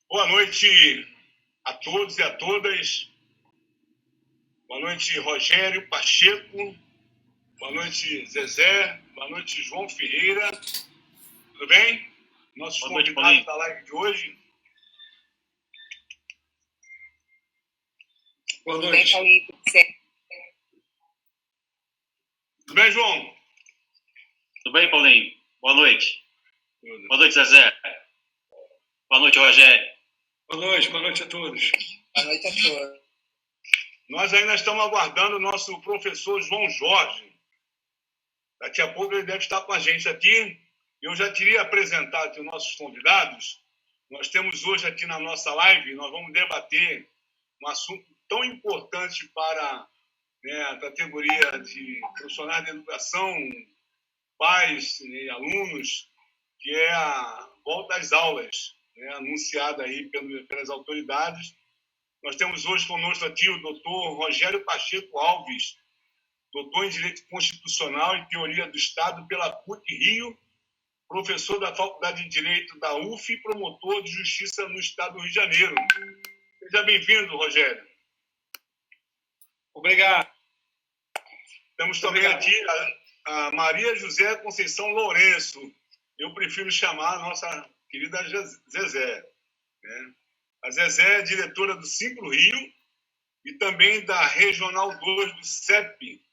Boa noite a todos e a todas. Boa noite, Rogério Pacheco. Boa noite, Zezé. Boa noite, João Ferreira. Tudo bem? Nossos convidados da live de hoje. Boa noite. Tudo bem, João? Tudo bem, Paulinho? Boa noite. Boa noite, Zezé. Boa noite, Rogério. Boa noite a todos. Boa noite a todos. Nós ainda estamos aguardando o nosso professor João Jorge. Daqui a pouco ele deve estar com a gente aqui. Eu já queria apresentar aqui os nossos convidados. Nós temos hoje aqui na nossa live, nós vamos debater um assunto tão importante para a categoria de profissionais de educação, pais e alunos, que é a volta às aulas, anunciada aí pelas autoridades. Nós temos hoje conosco aqui o doutor Rogério Pacheco Alves, doutor em Direito Constitucional e Teoria do Estado pela PUC-Rio, professor da Faculdade de Direito da UF e promotor de Justiça no Estado do Rio de Janeiro. Seja bem-vindo, Rogério. Obrigado. Temos também aqui a Maria José Conceição Lourenço. Eu prefiro chamar a nossa querida Zezé. A Zezé é diretora do Simpro Rio e também da Regional 2 do CEP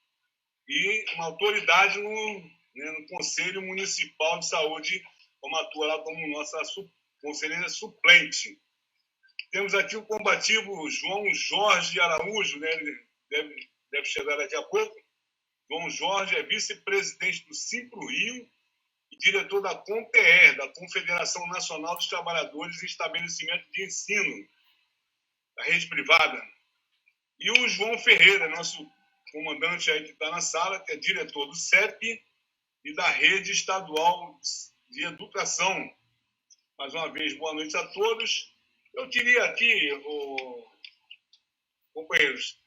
e uma autoridade no Conselho Municipal de Saúde, como atua lá como nossa conselheira suplente. Temos aqui o combativo João Jorge Araújo, ele deve chegar daqui a pouco. João Jorge é vice-presidente do Simpro Rio e diretor da CONTER, da Confederação Nacional dos Trabalhadores em Estabelecimento de Ensino, da rede privada. E o João Ferreira, nosso comandante aí que está na sala, que é diretor do CEP e da Rede Estadual de Educação. Mais uma vez, boa noite a todos. Eu queria aqui, companheiros,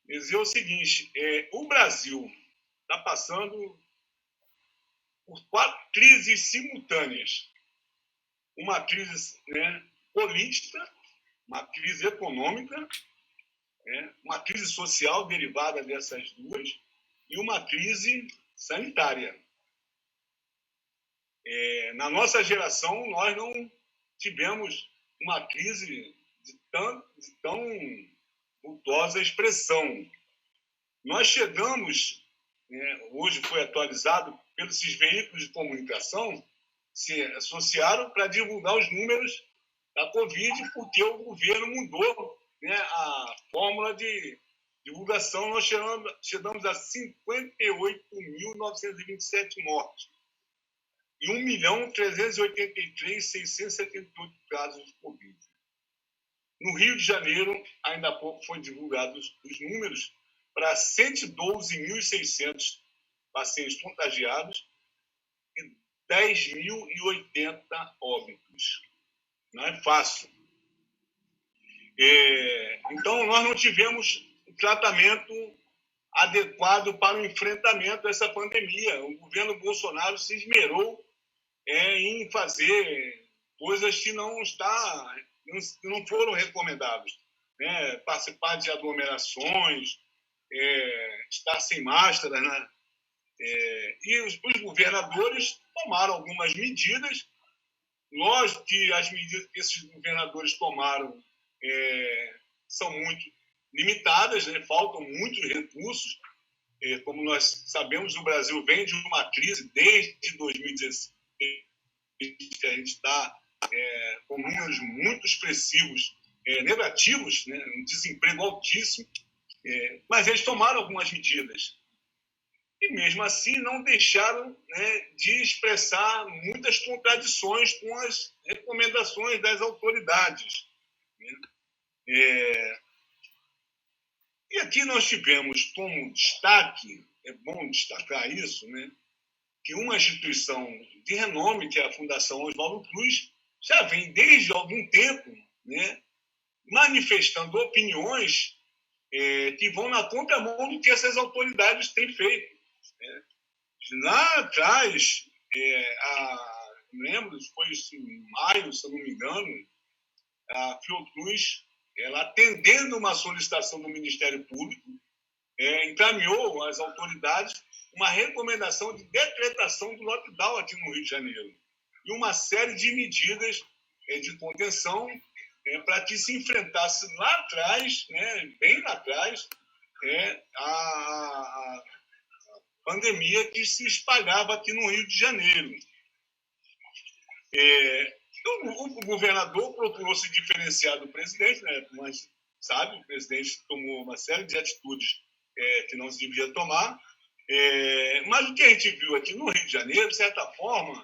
dizer o seguinte: o Brasil está passando por 4 crises simultâneas. Uma crise política, uma crise econômica, uma crise social derivada dessas duas e uma crise sanitária. Na nossa geração, nós não tivemos uma crise de tão vultosa expressão. Nós chegamos, hoje foi atualizado pelos veículos de comunicação, se associaram para divulgar os números da Covid, porque o governo mudou a fórmula de divulgação. Nós chegamos a 58.927 mortes e 1.383.678 casos de Covid. No Rio de Janeiro, ainda há pouco foram divulgados os números para 112.600 pacientes contagiados e 10.080 óbitos. Não é fácil. Então, nós não tivemos um tratamento adequado para o enfrentamento dessa pandemia. O governo Bolsonaro se esmerou em fazer coisas que não foram recomendadas. Participar de aglomerações, estar sem máscara, e os governadores tomaram algumas medidas. Lógico que as medidas que esses governadores tomaram são muito limitadas, faltam muitos recursos. Como nós sabemos, o Brasil vem de uma crise desde 2016, que a gente está com números muito expressivos, negativos, um desemprego altíssimo, mas eles tomaram algumas medidas. E, mesmo assim, não deixaram de expressar muitas contradições com as recomendações das autoridades. E aqui nós tivemos como destaque, é bom destacar isso, que uma instituição de renome, que é a Fundação Oswaldo Cruz, já vem desde algum tempo manifestando opiniões que vão na contramão do que essas autoridades têm feito. Lá atrás, lembro, foi em maio, se eu não me engano, a Fiocruz, ela atendendo uma solicitação do Ministério Público, encaminhou às autoridades uma recomendação de decretação do lockdown aqui no Rio de Janeiro e uma série de medidas de contenção para que se enfrentasse lá atrás, bem lá atrás, a pandemia que se espalhava aqui no Rio de Janeiro. O governador procurou se diferenciar do presidente, mas, sabe, o presidente tomou uma série de atitudes que não se devia tomar. Mas o que a gente viu aqui no Rio de Janeiro, de certa forma,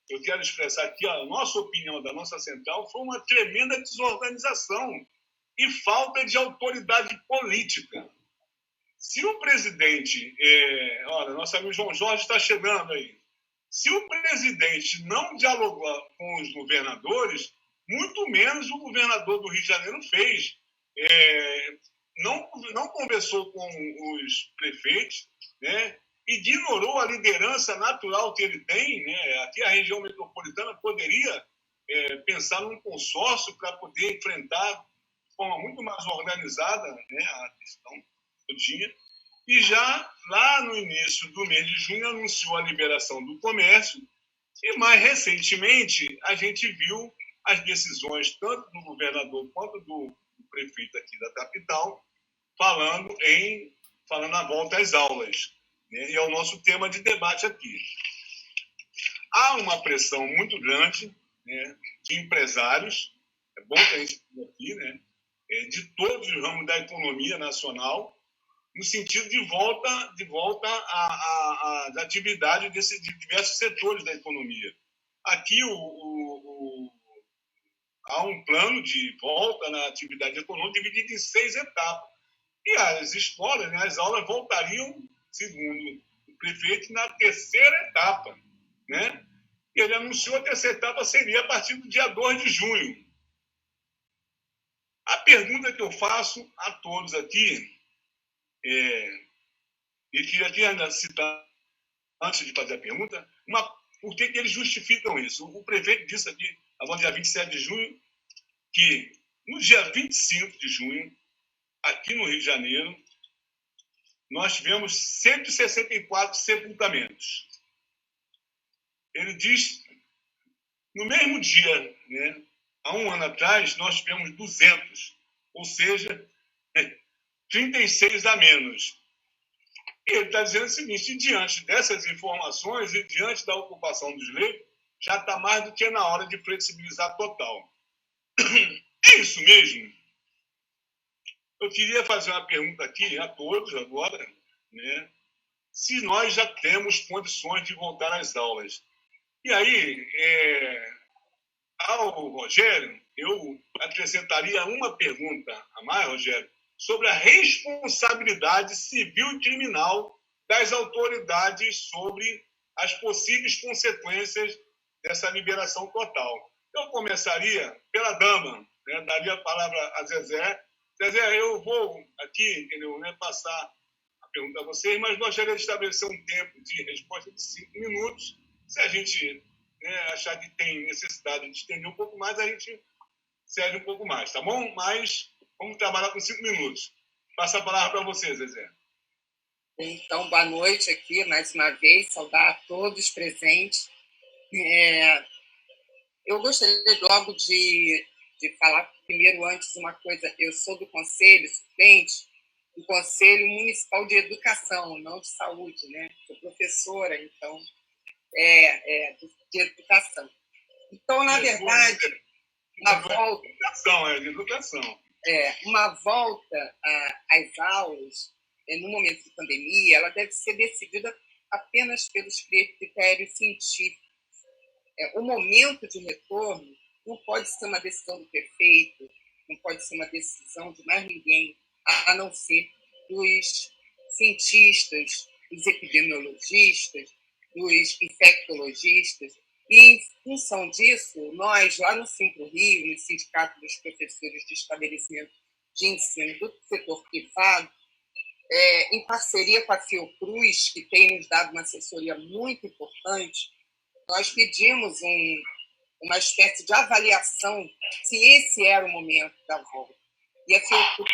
eu quero expressar aqui a nossa opinião da nossa central, foi uma tremenda desorganização e falta de autoridade política. Se o presidente... olha, nosso amigo João Jorge está chegando aí. Se o presidente não dialogar com os governadores, muito menos o governador do Rio de Janeiro fez. Não conversou com os prefeitos, ignorou a liderança natural que ele tem. Aqui a região metropolitana poderia pensar num consórcio para poder enfrentar de forma muito mais organizada a questão do dia. E já lá no início do mês de junho anunciou a liberação do comércio e mais recentemente a gente viu as decisões tanto do governador quanto do prefeito aqui da capital falando na volta às aulas. E é o nosso tema de debate aqui. Há uma pressão muito grande de empresários, é bom que a gente tenha aqui, de todos os ramos da economia nacional, no sentido de volta às atividades de diversos setores da economia. Aqui há um plano de volta na atividade econômica dividido em 6 etapas. E as escolas, as aulas voltariam, segundo o prefeito, na terceira etapa. E ele anunciou que a terceira etapa seria a partir do dia 2 de junho. A pergunta que eu faço a todos aqui, e queria aqui ainda citar, antes de fazer a pergunta, por que eles justificam isso. O prefeito disse aqui, agora dia 27 de junho, que no dia 25 de junho, aqui no Rio de Janeiro, nós tivemos 164 sepultamentos. Ele diz, no mesmo dia, há um ano atrás, nós tivemos 200, ou seja, 36 a menos. E ele está dizendo o seguinte, diante dessas informações e diante da ocupação dos leitos, já está mais do que na hora de flexibilizar total. É isso mesmo? Eu queria fazer uma pergunta aqui a todos agora, se nós já temos condições de voltar às aulas. E aí, ao Rogério, eu acrescentaria uma pergunta a mais, Rogério, sobre a responsabilidade civil e criminal das autoridades sobre as possíveis consequências dessa liberação total. Eu começaria pela dama, daria a palavra a Zezé. Zezé, eu vou aqui passar a pergunta a vocês, mas gostaria de estabelecer um tempo de resposta de 5 minutos. Se a gente achar que tem necessidade de estender um pouco mais, a gente cede um pouco mais, tá bom? Mas vamos trabalhar com 5 minutos. Passa a palavra para você, Zezé. Então, boa noite aqui, mais uma vez, saudar a todos presentes. Eu gostaria logo de falar primeiro, antes, uma coisa. Eu sou do Conselho Suplente, do Conselho Municipal de Educação, não de Saúde, Sou professora, então, de educação. Então, na verdade, uma volta... Educação. Uma volta às aulas, no momento de pandemia, ela deve ser decidida apenas pelos critérios científicos. O momento de retorno não pode ser uma decisão do prefeito, não pode ser uma decisão de mais ninguém, a não ser dos cientistas, dos epidemiologistas, dos infectologistas. E, em função disso, nós, lá no Simpro Rio, no Sindicato dos Professores de Estabelecimento de Ensino do Setor Privado, em parceria com a Fiocruz, que tem nos dado uma assessoria muito importante, nós pedimos uma espécie de avaliação se esse era o momento da volta. E a Fiocruz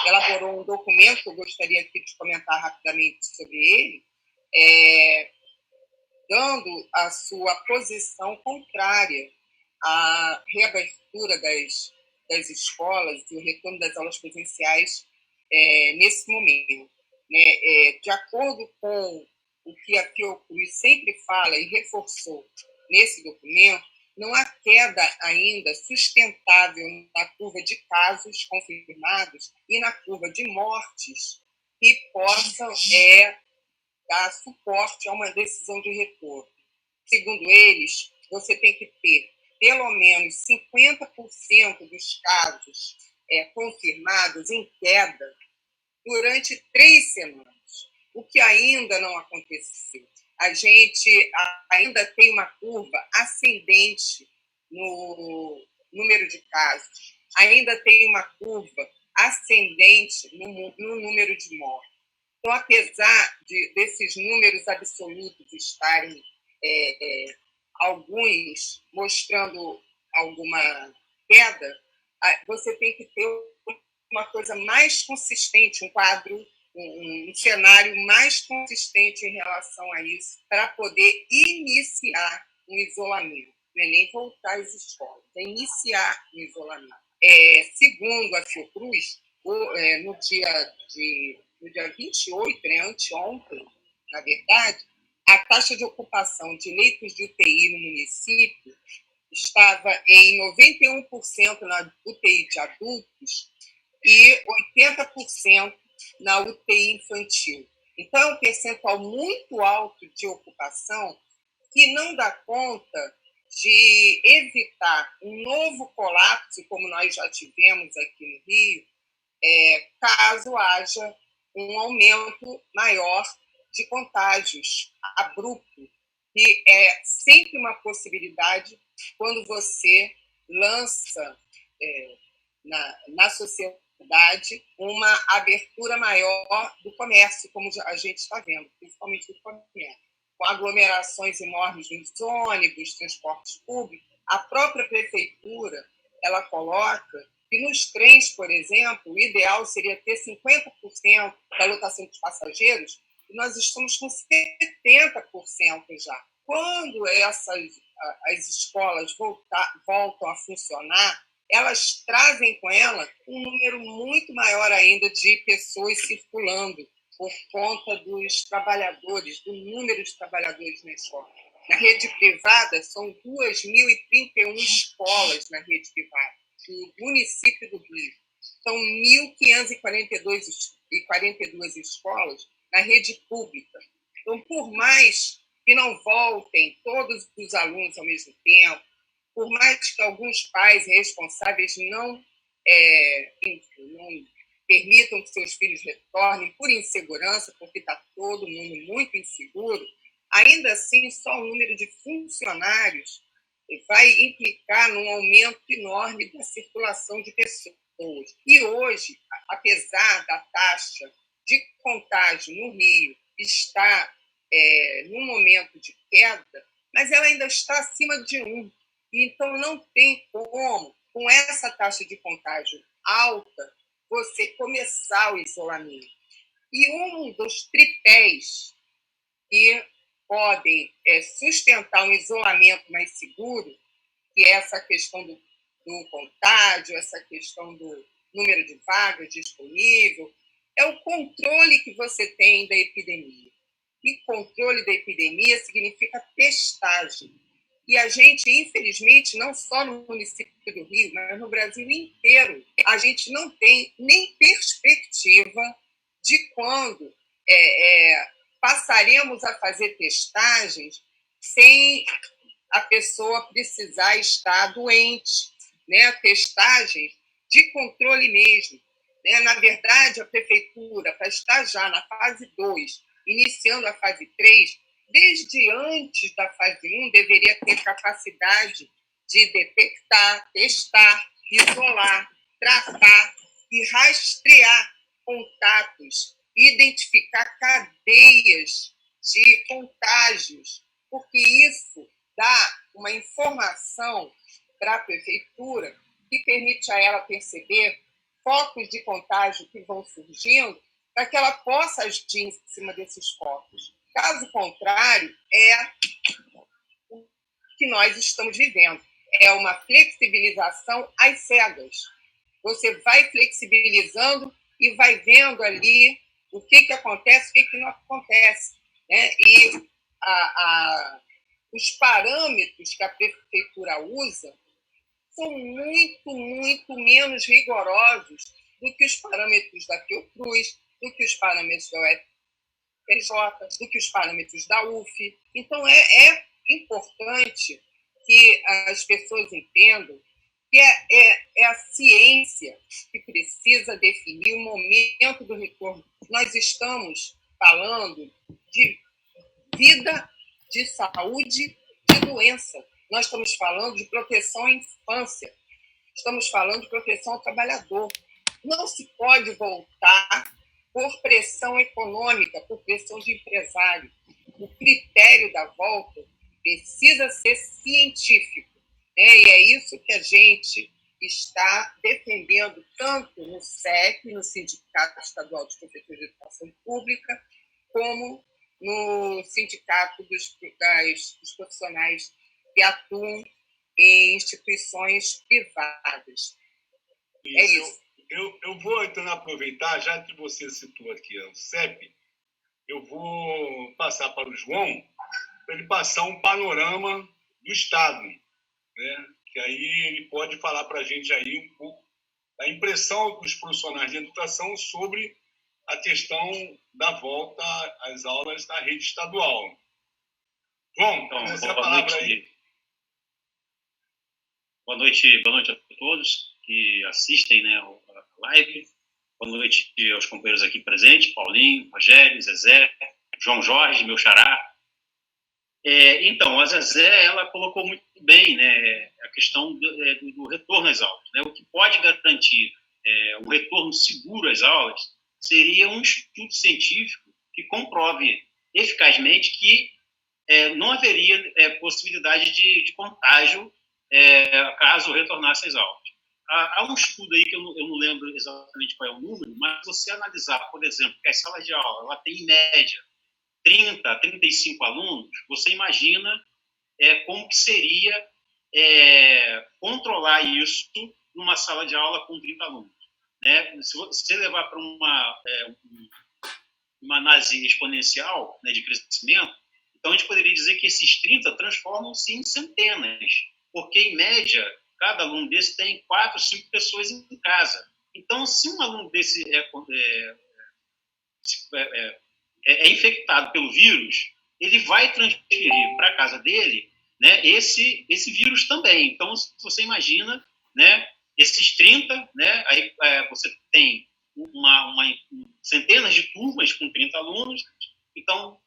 elaborou um documento, eu gostaria aqui de comentar rapidamente sobre ele, dando a sua posição contrária à reabertura das escolas e o retorno das aulas presenciais nesse momento. Né? De acordo com o que a Fiocruz sempre fala e reforçou nesse documento, não há queda ainda sustentável na curva de casos confirmados e na curva de mortes que possam dar suporte a uma decisão de retorno. Segundo eles, você tem que ter pelo menos 50% dos casos confirmados em queda durante 3 semanas, o que ainda não aconteceu. A gente ainda tem uma curva ascendente no número de casos, ainda tem uma curva ascendente no número de mortes. Então, apesar desses números absolutos estarem alguns mostrando alguma queda, você tem que ter uma coisa mais consistente, um quadro, um cenário mais consistente em relação a isso, para poder iniciar um isolamento. Não é nem voltar às escolas, é iniciar um isolamento. Segundo a Fiocruz, no dia 28, né, anteontem, na verdade, a taxa de ocupação de leitos de UTI no município estava em 91% na UTI de adultos e 80% na UTI infantil. Então, é um percentual muito alto de ocupação que não dá conta de evitar um novo colapso, como nós já tivemos aqui no Rio, caso haja um aumento maior de contágios abrupto, que é sempre uma possibilidade quando você lança na sociedade uma abertura maior do comércio, como a gente está vendo, principalmente do comércio, com aglomerações enormes nos ônibus, transportes públicos. A própria prefeitura ela coloca que nos trens, por exemplo, o ideal seria ter 50% da lotação dos passageiros, e nós estamos com 70% já. Quando as escolas voltam a funcionar, elas trazem com ela um número muito maior ainda de pessoas circulando por conta dos trabalhadores, do número de trabalhadores na escola. Na rede privada, são 2.031 escolas na rede privada do município do Rio. São 1.542 escolas na rede pública. Então, por mais que não voltem todos os alunos ao mesmo tempo, por mais que alguns pais responsáveis não permitam que seus filhos retornem por insegurança, porque está todo mundo muito inseguro, ainda assim, só o número de funcionários vai implicar num aumento enorme da circulação de pessoas. E hoje, apesar da taxa de contágio no Rio estar num momento de queda, mas ela ainda está acima de 1. Então, não tem como, com essa taxa de contágio alta, você começar o isolamento. E um dos tripés que podem sustentar um isolamento mais seguro, que é essa questão do contágio, essa questão do número de vagas disponível, é o controle que você tem da epidemia. E controle da epidemia significa testagem. E a gente, infelizmente, não só no município do Rio, mas no Brasil inteiro, a gente não tem nem perspectiva de quando passaremos a fazer testagens sem a pessoa precisar estar doente, né? Testagens de controle mesmo. Né? Na verdade, a prefeitura, para estar já na fase 2, iniciando a fase 3, desde antes da fase 1, deveria ter capacidade de detectar, testar, isolar, tratar e rastrear contatos, identificar cadeias de contágios, porque isso dá uma informação para a prefeitura que permite a ela perceber focos de contágio que vão surgindo para que ela possa agir em cima desses focos. Caso contrário, é o que nós estamos vivendo. É uma flexibilização às cegas. Você vai flexibilizando e vai vendo ali o que acontece, o que não acontece. Né? E os parâmetros que a prefeitura usa são muito, muito menos rigorosos do que os parâmetros da Fiocruz, do que os parâmetros da UFRJ, do que os parâmetros da UF. Então, é importante que as pessoas entendam que é a ciência que precisa definir o momento do retorno. Nós estamos falando de vida, de saúde, de doença. Nós estamos falando de proteção à infância. Estamos falando de proteção ao trabalhador. Não se pode voltar por pressão econômica, por pressão de empresário. O critério da volta precisa ser científico. Né? E é isso que a gente está defendendo tanto no SEP, no Sindicato Estadual dos Professores de Educação Pública, como no Sindicato dos Profissionais que atuam em instituições privadas. Isso. É isso. Eu vou, então, aproveitar, já que você citou aqui o CEP, eu vou passar para o João, para ele passar um panorama do Estado, né? Que aí ele pode falar para a gente aí um pouco da impressão dos profissionais de educação sobre a questão da volta às aulas da rede estadual. João, então, você a palavra aí. Boa noite a todos que assistem, né, a live. Boa noite aos companheiros aqui presentes, Paulinho, Rogério, Zezé, João Jorge, meu xará. Então, a Zezé, ela colocou muito bem, né, a questão do retorno às aulas. Né? O que pode garantir um retorno seguro às aulas seria um estudo científico que comprove eficazmente que não haveria possibilidade de contágio caso retornasse às aulas. Há um estudo aí que eu não lembro exatamente qual é o número, mas se você analisar, por exemplo, que as salas de aula ela tem em média 30 a 35 alunos, você imagina como que seria controlar isso numa sala de aula com 30 alunos. Né? Se você levar para uma análise exponencial, né, de crescimento, então a gente poderia dizer que esses 30 transformam-se em centenas, porque, em média, cada aluno desse tem 4, 5 pessoas em casa. Então, se um aluno desse é infectado pelo vírus, ele vai transferir para a casa dele, né, esse vírus também. Então, se você imagina, né, esses 30, né, aí você tem centenas de turmas com 30 alunos. Então,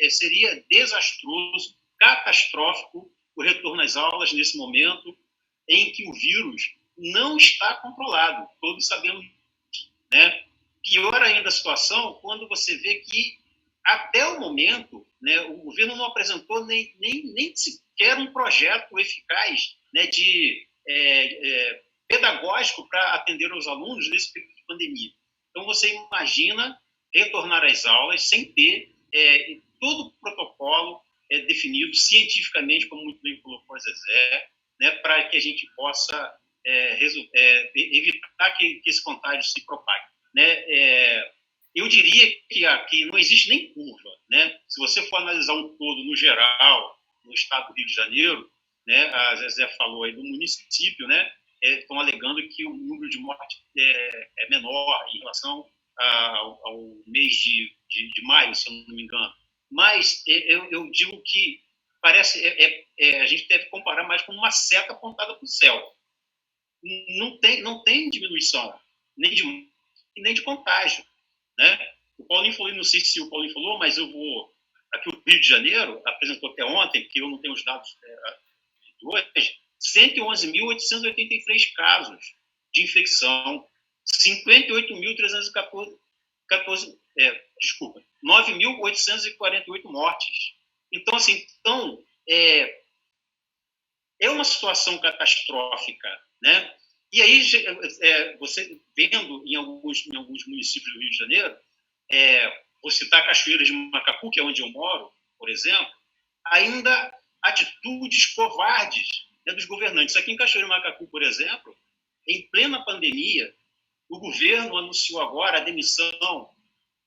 seria desastroso, catastrófico o retorno às aulas nesse momento em que o vírus não está controlado. Todos sabemos, né? Pior ainda a situação quando você vê que, até o momento, né, o governo não apresentou nem sequer um projeto eficaz, né, pedagógico para atender aos alunos nesse período de pandemia. Então, você imagina retornar às aulas sem ter todo o protocolo definido cientificamente, como muito bem colocou a Zezé, né, para que a gente possa evitar que esse contágio se propague. Né? Eu diria que aqui não existe nem curva. Né? Se você for analisar um todo no geral, no estado do Rio de Janeiro, né, a Zezé falou aí do município, né, estão alegando que o número de mortes é menor em relação ao mês de maio, se eu não me engano. Mas eu digo que parece a gente deve comparar mais com uma seta apontada para o céu. Não tem diminuição, nem de contágio. Né? O Paulinho falou, não sei se o Paulinho falou, mas eu vou... Aqui o Rio de Janeiro apresentou até ontem, que eu não tenho os dados de hoje, 111.883 casos de infecção, 9.848 mortes. Então, assim, é uma situação catastrófica, né? E aí, você vendo em alguns municípios do Rio de Janeiro, vou citar Cachoeira de Macacu, que é onde eu moro, por exemplo, ainda atitudes covardes, né, dos governantes. Aqui em Cachoeira de Macacu, por exemplo, em plena pandemia, o governo anunciou agora a demissão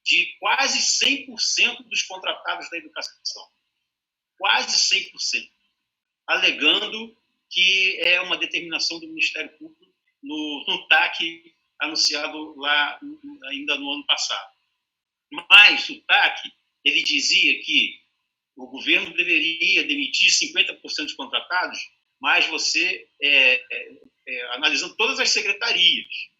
de quase 100% dos contratados da educação. Quase 100%. Alegando que é uma determinação do Ministério Público no TAC anunciado lá ainda no ano passado. Mas o TAC, ele dizia que o governo deveria demitir 50% dos contratados, mas você, analisando todas as secretarias,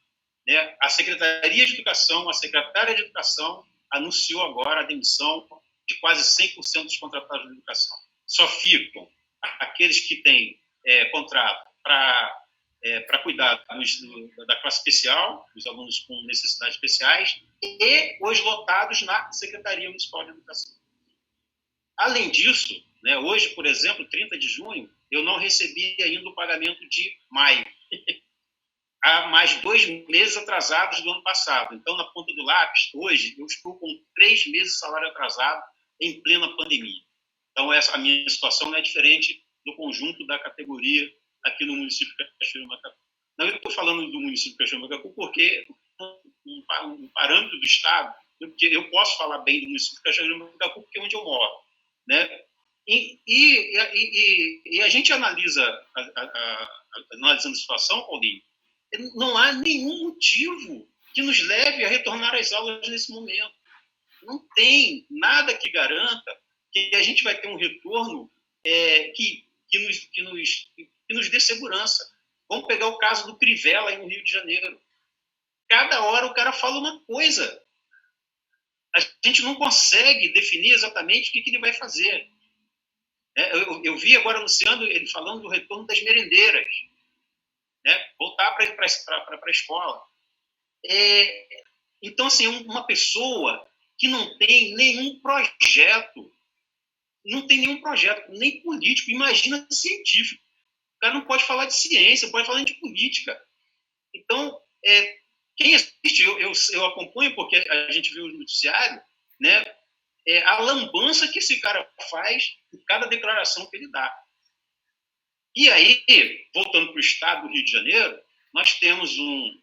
né, a Secretaria de Educação, a Secretária de Educação anunciou agora a demissão de quase 100% dos contratados da educação. Só ficam aqueles que têm contrato para cuidar da classe especial, dos alunos com necessidades especiais, e os lotados na Secretaria Municipal de Educação. Além disso, né, hoje, por exemplo, 30 de junho, eu não recebi ainda o pagamento de maio. Há mais 2 meses atrasados do ano passado. Então, na ponta do lápis, hoje, eu estou com 3 meses de salário atrasado em plena pandemia. Então, a minha situação não é diferente do conjunto da categoria aqui no município de Cachoeira de Macacu. Não, eu estou falando do município de Cachoeira de Macacu porque um parâmetro do Estado, porque eu posso falar bem do município de Cachoeira de Macacu porque é onde eu moro, né? E a gente analisando a situação, Paulinho, não há nenhum motivo que nos leve a retornar às aulas nesse momento. Não tem nada que garanta que a gente vai ter um retorno que nos dê segurança. Vamos pegar o caso do Crivella aí no Rio de Janeiro. Cada hora o cara fala uma coisa. A gente não consegue definir exatamente o que ele vai fazer. Eu vi agora anunciando, ele falando do retorno das merendeiras. Né? Voltar para a escola. Então, assim, uma pessoa que não tem nenhum projeto, nem político, imagina científico. O cara não pode falar de ciência, pode falar de política. Então, quem assiste, eu acompanho, porque a gente vê o noticiário, né? A lambança que esse cara faz em cada declaração que ele dá. E aí, voltando para o estado do Rio de Janeiro, nós temos um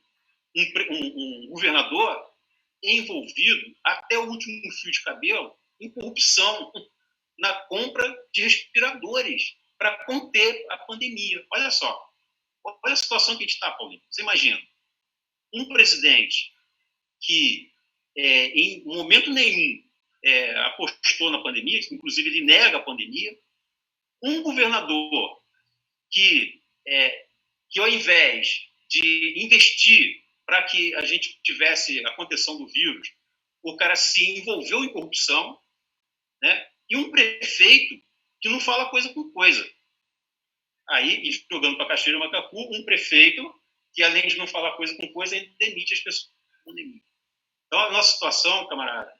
governador envolvido até o último fio de cabelo em corrupção na compra de respiradores para conter a pandemia. Olha só, olha a situação que a gente está, Paulinho. Você imagina, um presidente que em momento nenhum apostou na pandemia, inclusive ele nega a pandemia, um governador que ao invés de investir para que a gente tivesse a contenção do vírus, o cara se envolveu em corrupção, né? E um prefeito que não fala coisa com coisa. Aí, jogando para Cachoeira de Macacu, um prefeito que, além de não falar coisa com coisa, ele demite as pessoas com pandemia. Então, a nossa situação, camarada,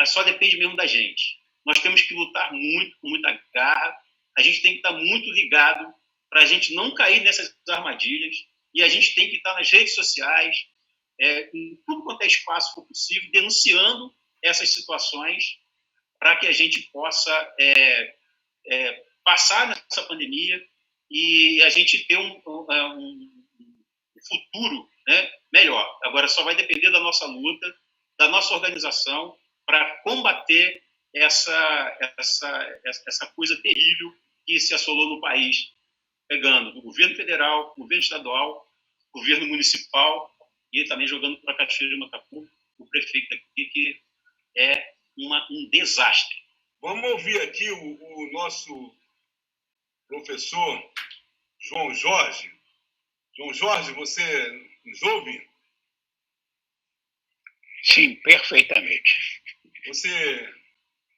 só depende mesmo da gente. Nós temos que lutar muito, com muita garra. A gente tem que estar muito ligado para a gente não cair nessas armadilhas. E a gente tem que estar nas redes sociais, em tudo quanto é espaço for possível, denunciando essas situações para que a gente possa passar nessa pandemia e a gente ter um futuro, né, melhor. Agora, só vai depender da nossa luta, da nossa organização para combater essa coisa terrível que se assolou no país, pegando do governo federal, governo estadual, governo municipal e também jogando para Cachoeira de Macacu, o prefeito aqui, que é um desastre. Vamos ouvir aqui o nosso professor João Jorge. João Jorge, você nos ouve? Sim, perfeitamente. Você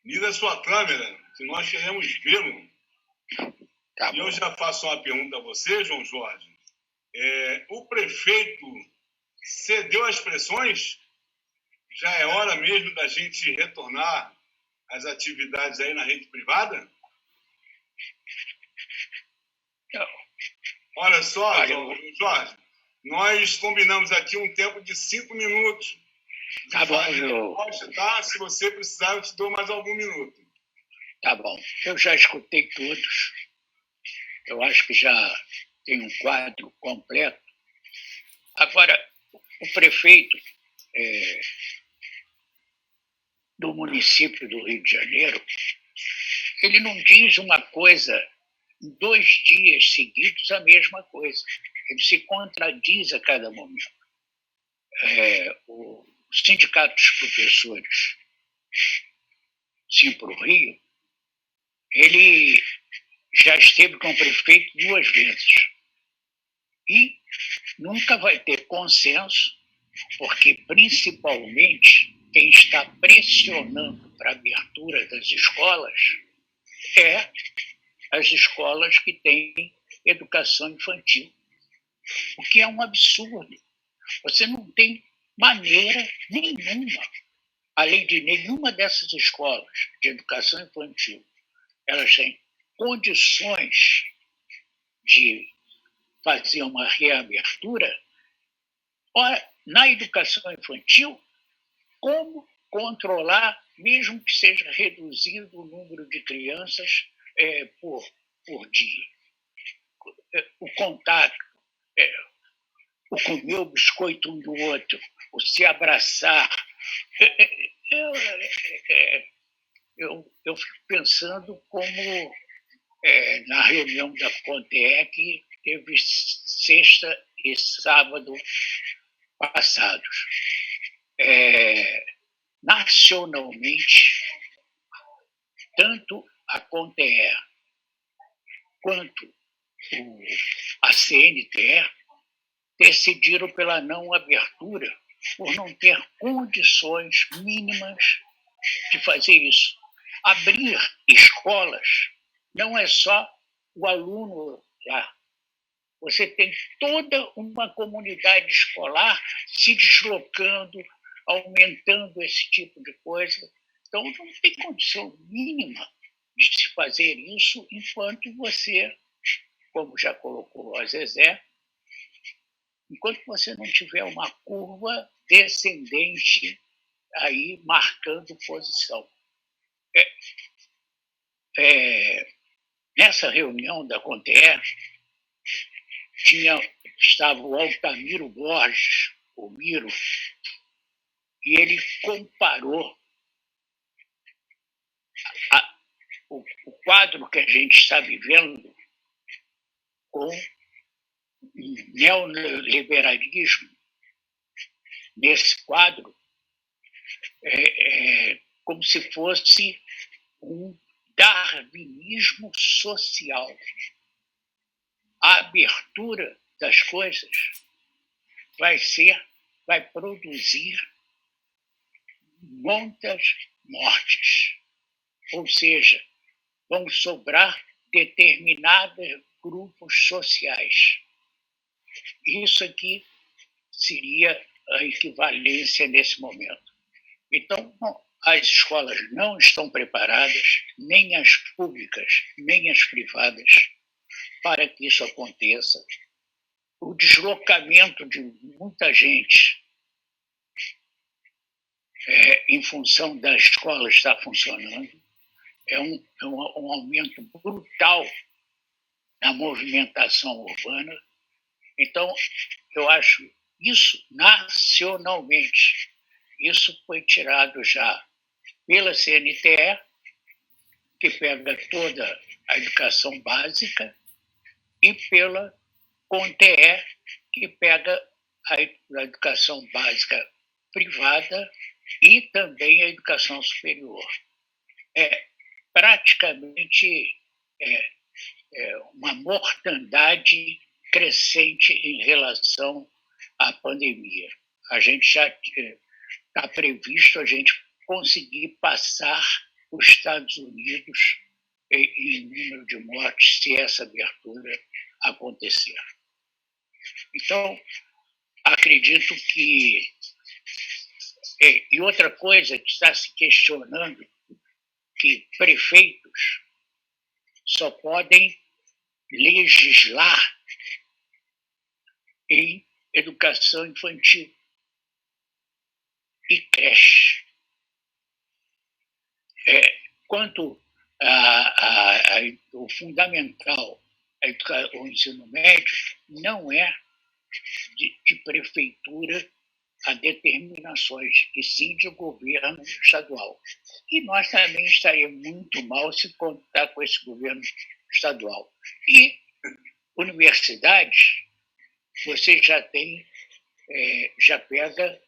liga a sua câmera, que nós queremos vê-lo. Tá e eu já faço uma pergunta a você, João Jorge. O prefeito cedeu às pressões? Já é hora mesmo da gente retornar às atividades aí na rede privada? Então, Olha só, olha, Jorge, nós combinamos aqui um tempo de 5 minutos. Tá bom, resposta, tá? Se você precisar, eu te dou mais algum minuto. tá bom. Eu já escutei todos. Eu acho que já tem um quadro completo. Agora, o prefeito do município do Rio de Janeiro, ele não diz uma coisa em 2 dias seguidos a mesma coisa. Ele se contradiz a cada momento. O Sindicato dos Professores Simpro Rio, ele já esteve com o prefeito 2 vezes. E nunca vai ter consenso, porque principalmente quem está pressionando para a abertura das escolas é as escolas que têm educação infantil, o que é um absurdo. Você não tem maneira nenhuma, além de nenhuma dessas escolas de educação infantil, elas têm condições de fazer uma reabertura. Ora, na educação infantil, como controlar, mesmo que seja reduzido o número de crianças por dia? O contato, o comer o biscoito um do outro, o se abraçar. Eu fico pensando como na reunião da CONTEE, que teve sexta e sábado passados. Nacionalmente, tanto a CONTEE quanto a CNTE decidiram pela não abertura por não ter condições mínimas de fazer isso. Abrir escolas não é só o aluno lá. Você tem toda uma comunidade escolar se deslocando, aumentando esse tipo de coisa. Então, não tem condição mínima de se fazer isso enquanto você, como já colocou a Zezé, enquanto você não tiver uma curva descendente aí marcando posição. Nessa reunião da CONTEE, estava o Altamiro Borges, o Miro, e ele comparou o quadro que a gente está vivendo com o neoliberalismo. Nesse quadro, como se fosse um darwinismo social. A abertura das coisas vai produzir muitas mortes. Ou seja, vão sobrar determinados grupos sociais. Isso aqui seria a equivalência nesse momento. Então, as escolas não estão preparadas, nem as públicas, nem as privadas, para que isso aconteça. O deslocamento de muita gente em função da escola estar funcionando é um aumento brutal na movimentação urbana. Então, eu acho isso nacionalmente. Isso foi tirado já pela CNTE, que pega toda a educação básica, e pela CONTEE, que pega a educação básica privada e também a educação superior. É praticamente uma mortandade crescente em relação à pandemia. A gente já está previsto a gente conseguir passar os Estados Unidos em número de mortes se essa abertura acontecer. Então, acredito que... E outra coisa que está se questionando, que prefeitos só podem legislar em educação infantil e creche. Quanto o fundamental, o ensino médio, não é de prefeitura a determinações, e sim de governo estadual. E nós também estaríamos muito mal se contar com esse governo estadual. E universidades, você já tem, já pega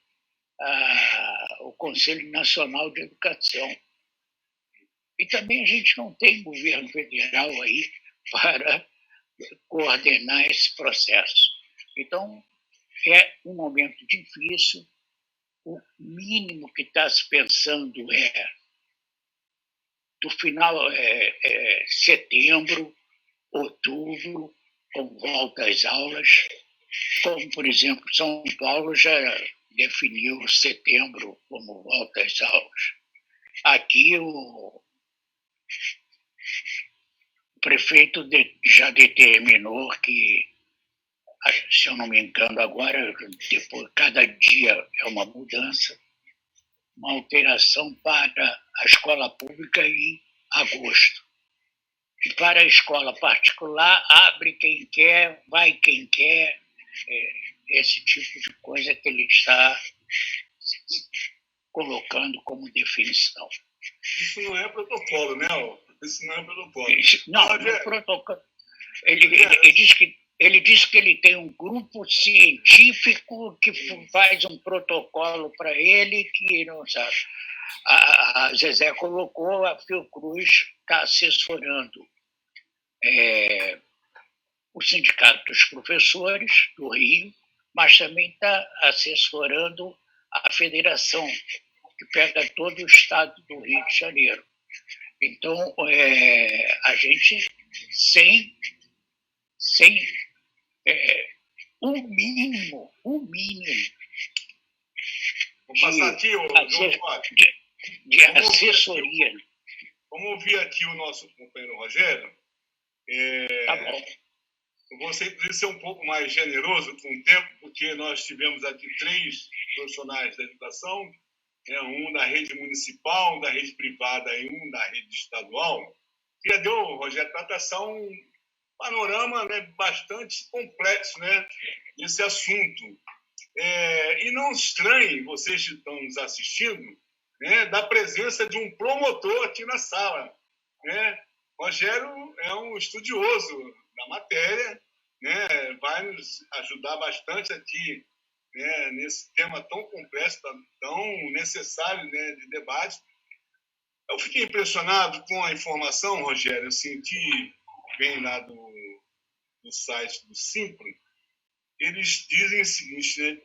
o Conselho Nacional de Educação. E também a gente não tem governo federal aí para coordenar esse processo. Então, é um momento difícil. O mínimo que está se pensando do final setembro, outubro, com volta às aulas, como, por exemplo, São Paulo já definiu setembro como volta às aulas. Aqui o prefeito já determinou que, se eu não me engano agora, depois, cada dia é uma mudança, uma alteração para a escola pública em agosto. E para a escola particular, abre quem quer, vai quem quer, esse tipo de coisa que ele está colocando como definição. Isso não é protocolo, né? Isso não é protocolo. Não é protocolo. Ele diz que ele tem um grupo científico que faz um protocolo para ele que não sabe. A Zezé colocou, a Fiocruz está assessorando o Sindicato dos Professores do Rio, mas também está assessorando a federação, que pega todo o estado do Rio de Janeiro. Então, a gente, sem o mínimo Vou passar aqui, de assessoria. Vamos ouvir aqui o nosso companheiro Rogério. Tá bom. Eu vou ser um pouco mais generoso com o tempo, porque nós tivemos aqui 3 profissionais da educação, um da rede municipal, um da rede privada e um da rede estadual. Já deu, Rogério, para traçar um panorama, né, bastante complexo, né, nesse assunto. E não estranhe, vocês que estão nos assistindo, né, da presença de um promotor aqui na sala. Né? Rogério é um estudioso da matéria, né, vai nos ajudar bastante aqui, né, nesse tema tão complexo, tão necessário, né, de debate. Eu fiquei impressionado com a informação, Rogério, assim, que vem lá do site do Simpro. Eles dizem o seguinte, né,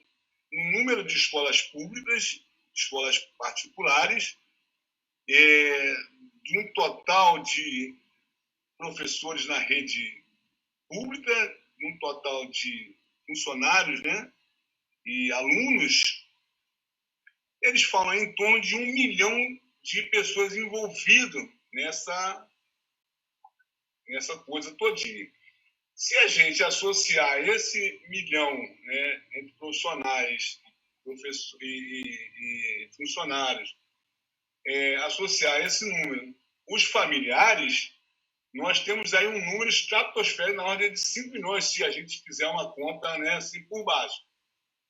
o número de escolas públicas, escolas particulares, de um total de professores na rede pública, um total de funcionários, né, e alunos, eles falam em torno de 1 milhão de pessoas envolvidas nessa coisa todinha. Se a gente associar esse 1 milhão, né, entre profissionais, professores e funcionários, associar esse número, os familiares, nós temos aí um número estratosférico na ordem de 5 milhões, se a gente fizer uma conta, né, assim por baixo,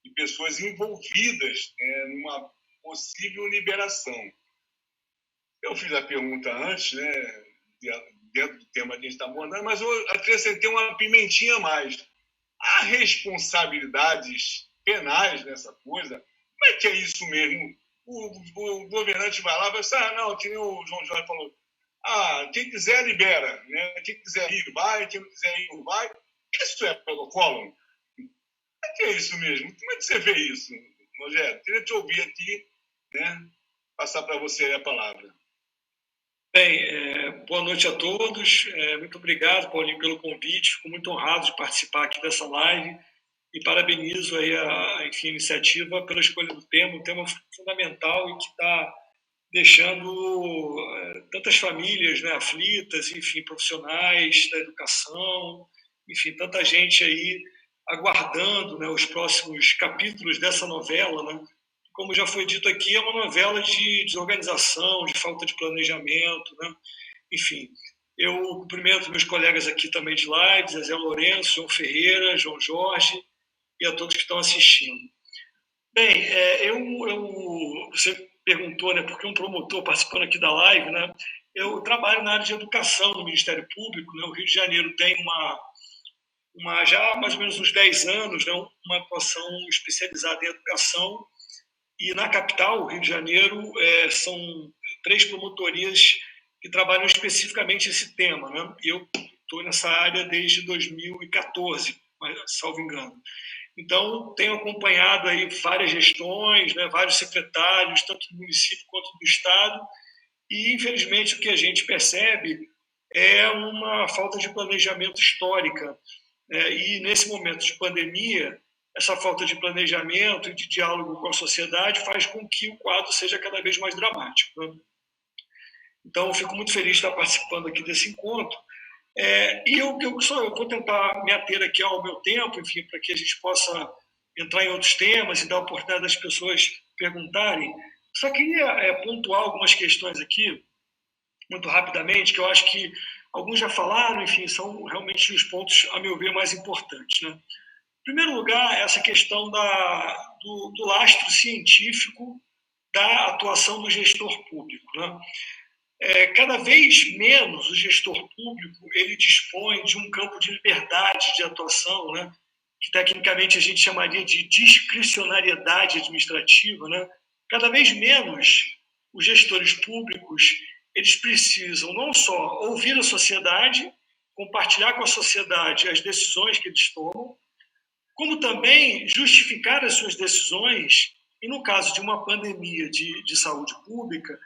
de pessoas envolvidas numa possível liberação. Eu fiz a pergunta antes, né, dentro do tema que a gente está abordando, mas eu acrescentei uma pimentinha a mais. Há responsabilidades penais nessa coisa? Como é que é isso mesmo? O governante vai lá e vai dizer, não, que nem o João Jorge falou, quem quiser libera, né? Quem quiser ir vai, quem não quiser ir não vai. Isso é protocolo? Como é que é isso mesmo? Como é que você vê isso, Rogério? Queria te ouvir aqui, né? Passar para você a palavra. Bem, boa noite a todos. Muito obrigado, Paulinho, pelo convite. Fico muito honrado de participar aqui dessa live e parabenizo aí a iniciativa pela escolha do tema, um tema fundamental e que está deixando tantas famílias, né, aflitas, enfim, profissionais da educação, enfim, tanta gente aí aguardando, né, os próximos capítulos dessa novela, né? Como já foi dito aqui, é uma novela de desorganização, de falta de planejamento, né? Enfim, eu cumprimento meus colegas aqui também de live, Zezé Lourenço, João Ferreira, João Jorge e a todos que estão assistindo. Bem, você perguntou, né, por que um promotor participando aqui da live, né? Eu trabalho na área de educação no Ministério Público, né? O Rio de Janeiro tem já há mais ou menos uns 10 anos, né, uma atuação especializada em educação, e na capital, Rio de Janeiro, são 3 promotorias que trabalham especificamente esse tema, né? E eu estou nessa área desde 2014, salvo engano. Então, tenho acompanhado aí várias gestões, né, vários secretários, tanto do município quanto do Estado, e, infelizmente, o que a gente percebe é uma falta de planejamento histórica. E, nesse momento de pandemia, essa falta de planejamento e de diálogo com a sociedade faz com que o quadro seja cada vez mais dramático, né? Então, eu fico muito feliz de estar participando aqui desse encontro. E eu vou tentar me ater aqui ao meu tempo, enfim, para que a gente possa entrar em outros temas e dar a oportunidade das pessoas perguntarem. Só queria pontuar algumas questões aqui, muito rapidamente, que eu acho que alguns já falaram, enfim, são realmente os pontos, a meu ver, mais importantes, né? Em primeiro lugar, essa questão do lastro científico da atuação do gestor público, né? Cada vez menos o gestor público ele dispõe de um campo de liberdade de atuação, né? Que tecnicamente a gente chamaria de discricionariedade administrativa, né? Cada vez menos os gestores públicos eles precisam não só ouvir a sociedade, compartilhar com a sociedade as decisões que eles tomam, como também justificar as suas decisões, e no caso de uma pandemia de saúde pública,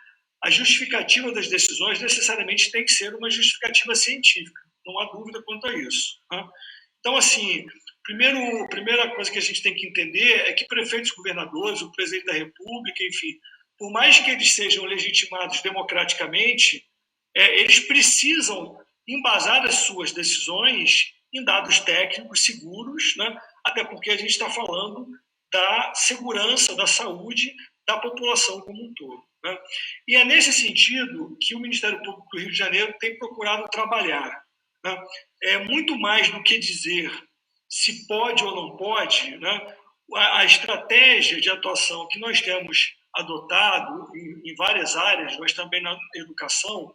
a justificativa das decisões necessariamente tem que ser uma justificativa científica, não há dúvida quanto a isso, né? Então, assim, primeira coisa que a gente tem que entender é que prefeitos, governadores, o presidente da República, enfim, por mais que eles sejam legitimados democraticamente, eles precisam embasar as suas decisões em dados técnicos seguros, né? Até porque a gente está falando da segurança, da saúde da população como um todo, né? E é nesse sentido que o Ministério Público do Rio de Janeiro tem procurado trabalhar, né? É muito mais do que dizer se pode ou não pode, né? A estratégia de atuação que nós temos adotado em várias áreas, mas também na educação,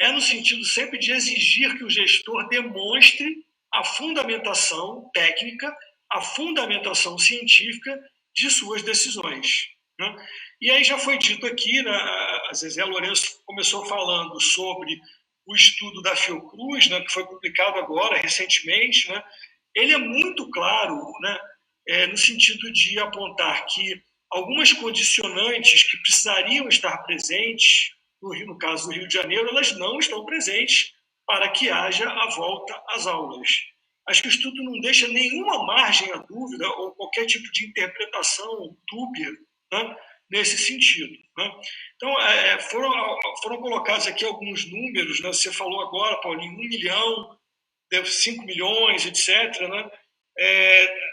é no sentido sempre de exigir que o gestor demonstre a fundamentação técnica, a fundamentação científica de suas decisões, né? E aí já foi dito aqui, né, a Zezé Lourenço começou falando sobre o estudo da Fiocruz, né, que foi publicado agora, recentemente, né? Ele é muito claro, né, no sentido de apontar que algumas condicionantes que precisariam estar presentes, no caso do Rio de Janeiro, elas não estão presentes para que haja a volta às aulas. Acho que o estudo não deixa nenhuma margem à dúvida ou qualquer tipo de interpretação dúbia, né, nesse sentido, né? Então, foram colocados aqui alguns números, né? Você falou agora, Paulinho, 1 milhão, 5 milhões, etc., né?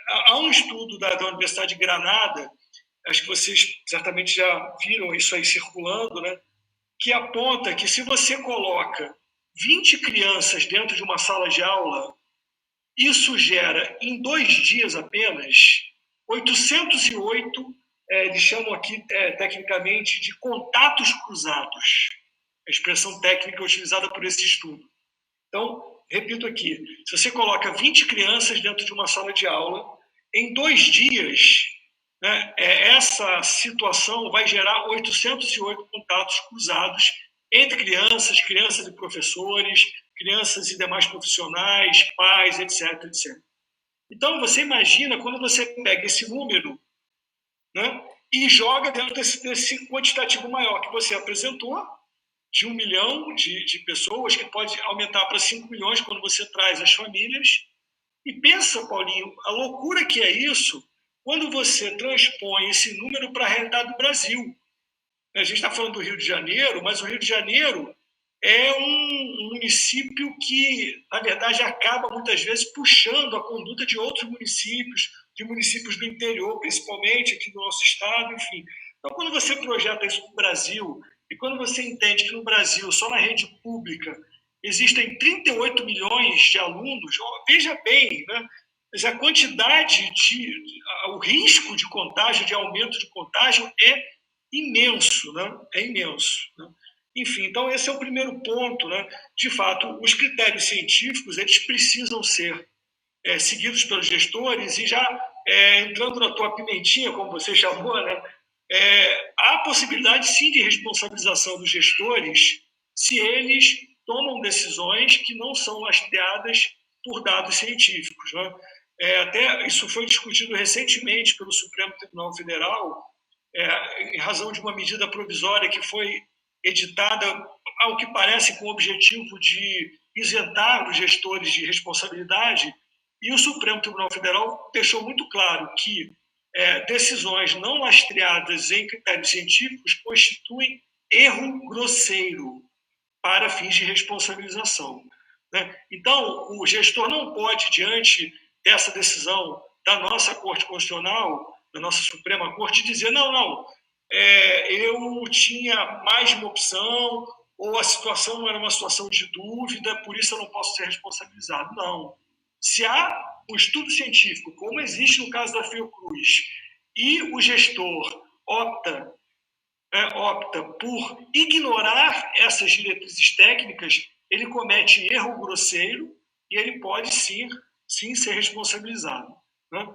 Há um estudo da Universidade de Granada, acho que vocês certamente já viram isso aí circulando, né? Que aponta que se você coloca 20 crianças dentro de uma sala de aula, isso gera, em 2 dias apenas, 808, eles chamam aqui tecnicamente de contatos cruzados, a expressão técnica utilizada por esse estudo. Então, repito aqui, se você coloca 20 crianças dentro de uma sala de aula, em 2 dias, né, essa situação vai gerar 808 contatos cruzados entre crianças e professores, crianças e demais profissionais, pais, etc, etc. Então, você imagina quando você pega esse número, né, e joga dentro desse quantitativo maior que você apresentou, de 1 milhão de pessoas, que pode aumentar para 5 milhões quando você traz as famílias. E pensa, Paulinho, a loucura que é isso quando você transpõe esse número para a realidade do Brasil. A gente está falando do Rio de Janeiro, mas o Rio de Janeiro é um município que, na verdade, acaba muitas vezes puxando a conduta de outros municípios, de municípios do interior, principalmente aqui do nosso estado, enfim. Então, quando você projeta isso no Brasil, e quando você entende que no Brasil, só na rede pública, existem 38 milhões de alunos, veja bem, né? Mas a quantidade o risco de contágio, de aumento de contágio é imenso, né? É imenso, né? Enfim, então esse é o primeiro ponto, né? De fato, os critérios científicos eles precisam ser seguidos pelos gestores e já entrando na tua pimentinha, como você chamou, né? Há possibilidade sim de responsabilização dos gestores se eles tomam decisões que não são lastreadas por dados científicos, né? Até isso foi discutido recentemente pelo Supremo Tribunal Federal, em razão de uma medida provisória que foi editada, ao que parece, com o objetivo de isentar os gestores de responsabilidade, e o Supremo Tribunal Federal deixou muito claro que decisões não lastreadas em critérios científicos constituem erro grosseiro para fins de responsabilização, né? Então, o gestor não pode, diante dessa decisão da nossa Corte Constitucional, da nossa Suprema Corte, dizer não, eu tinha mais de uma opção, ou a situação era uma situação de dúvida, por isso eu não posso ser responsabilizado. Não. Se há um estudo científico, como existe no caso da Fiocruz, e o gestor opta por ignorar essas diretrizes técnicas, ele comete erro grosseiro e ele pode sim ser responsabilizado, né?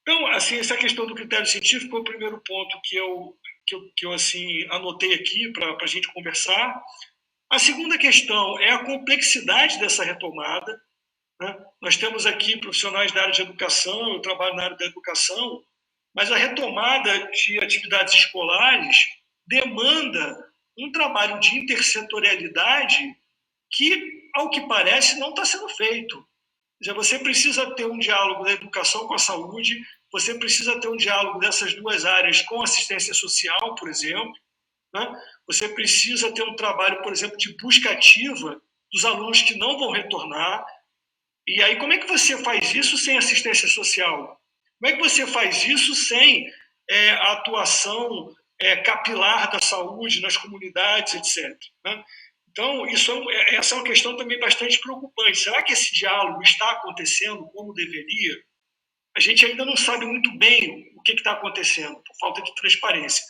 Então, assim, essa questão do critério científico é o primeiro ponto que eu assim, anotei aqui para a gente conversar. A segunda questão é a complexidade dessa retomada, né? Nós temos aqui profissionais da área de educação, eu trabalho na área da educação, mas a retomada de atividades escolares demanda um trabalho de intersetorialidade que, ao que parece, não está sendo feito. Você precisa ter um diálogo da educação com a saúde, você precisa ter um diálogo dessas duas áreas com assistência social, por exemplo, né? Você precisa ter um trabalho, por exemplo, de busca ativa dos alunos que não vão retornar. E aí, como é que você faz isso sem assistência social? Como é que você faz isso sem a atuação capilar da saúde nas comunidades, etc., né? Então, essa é uma questão também bastante preocupante. Será que esse diálogo está acontecendo como deveria? A gente ainda não sabe muito bem o que está acontecendo, por falta de transparência.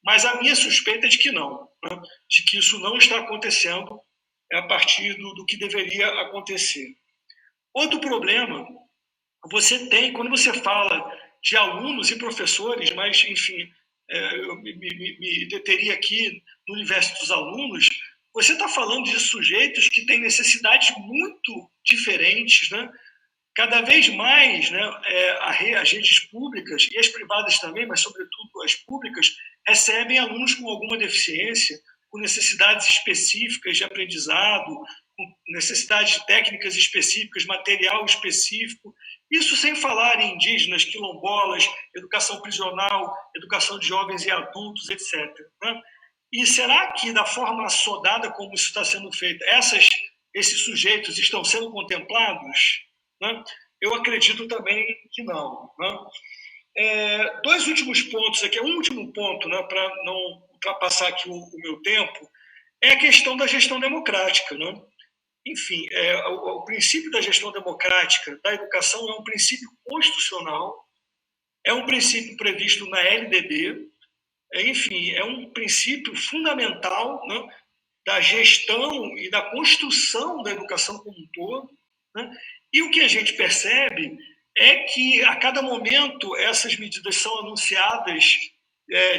Mas a minha suspeita é de que não, né? De que isso não está acontecendo a partir do que deveria acontecer. Outro problema, você tem, quando você fala de alunos e professores, mas, enfim, eu me deteria aqui no universo dos alunos, você está falando de sujeitos que têm necessidades muito diferentes, né? Cada vez mais, né, as redes públicas e as privadas também, mas sobretudo as públicas, recebem alunos com alguma deficiência, com necessidades específicas de aprendizado, com necessidades técnicas específicas, material específico. Isso sem falar em indígenas, quilombolas, educação prisional, educação de jovens e adultos, etc., né? E será que, da forma assodada como isso está sendo feito, esses sujeitos estão sendo contemplados, né? Eu acredito também que não, né? Dois últimos pontos aqui, um último ponto, né, para não ultrapassar aqui o meu tempo, é a questão da gestão democrática, né? Enfim, o princípio da gestão democrática da educação é um princípio constitucional, é um princípio previsto na LDB, enfim, é um princípio fundamental, né, da gestão e da construção da educação como um todo, né? E o que a gente percebe é que, a cada momento, essas medidas são anunciadas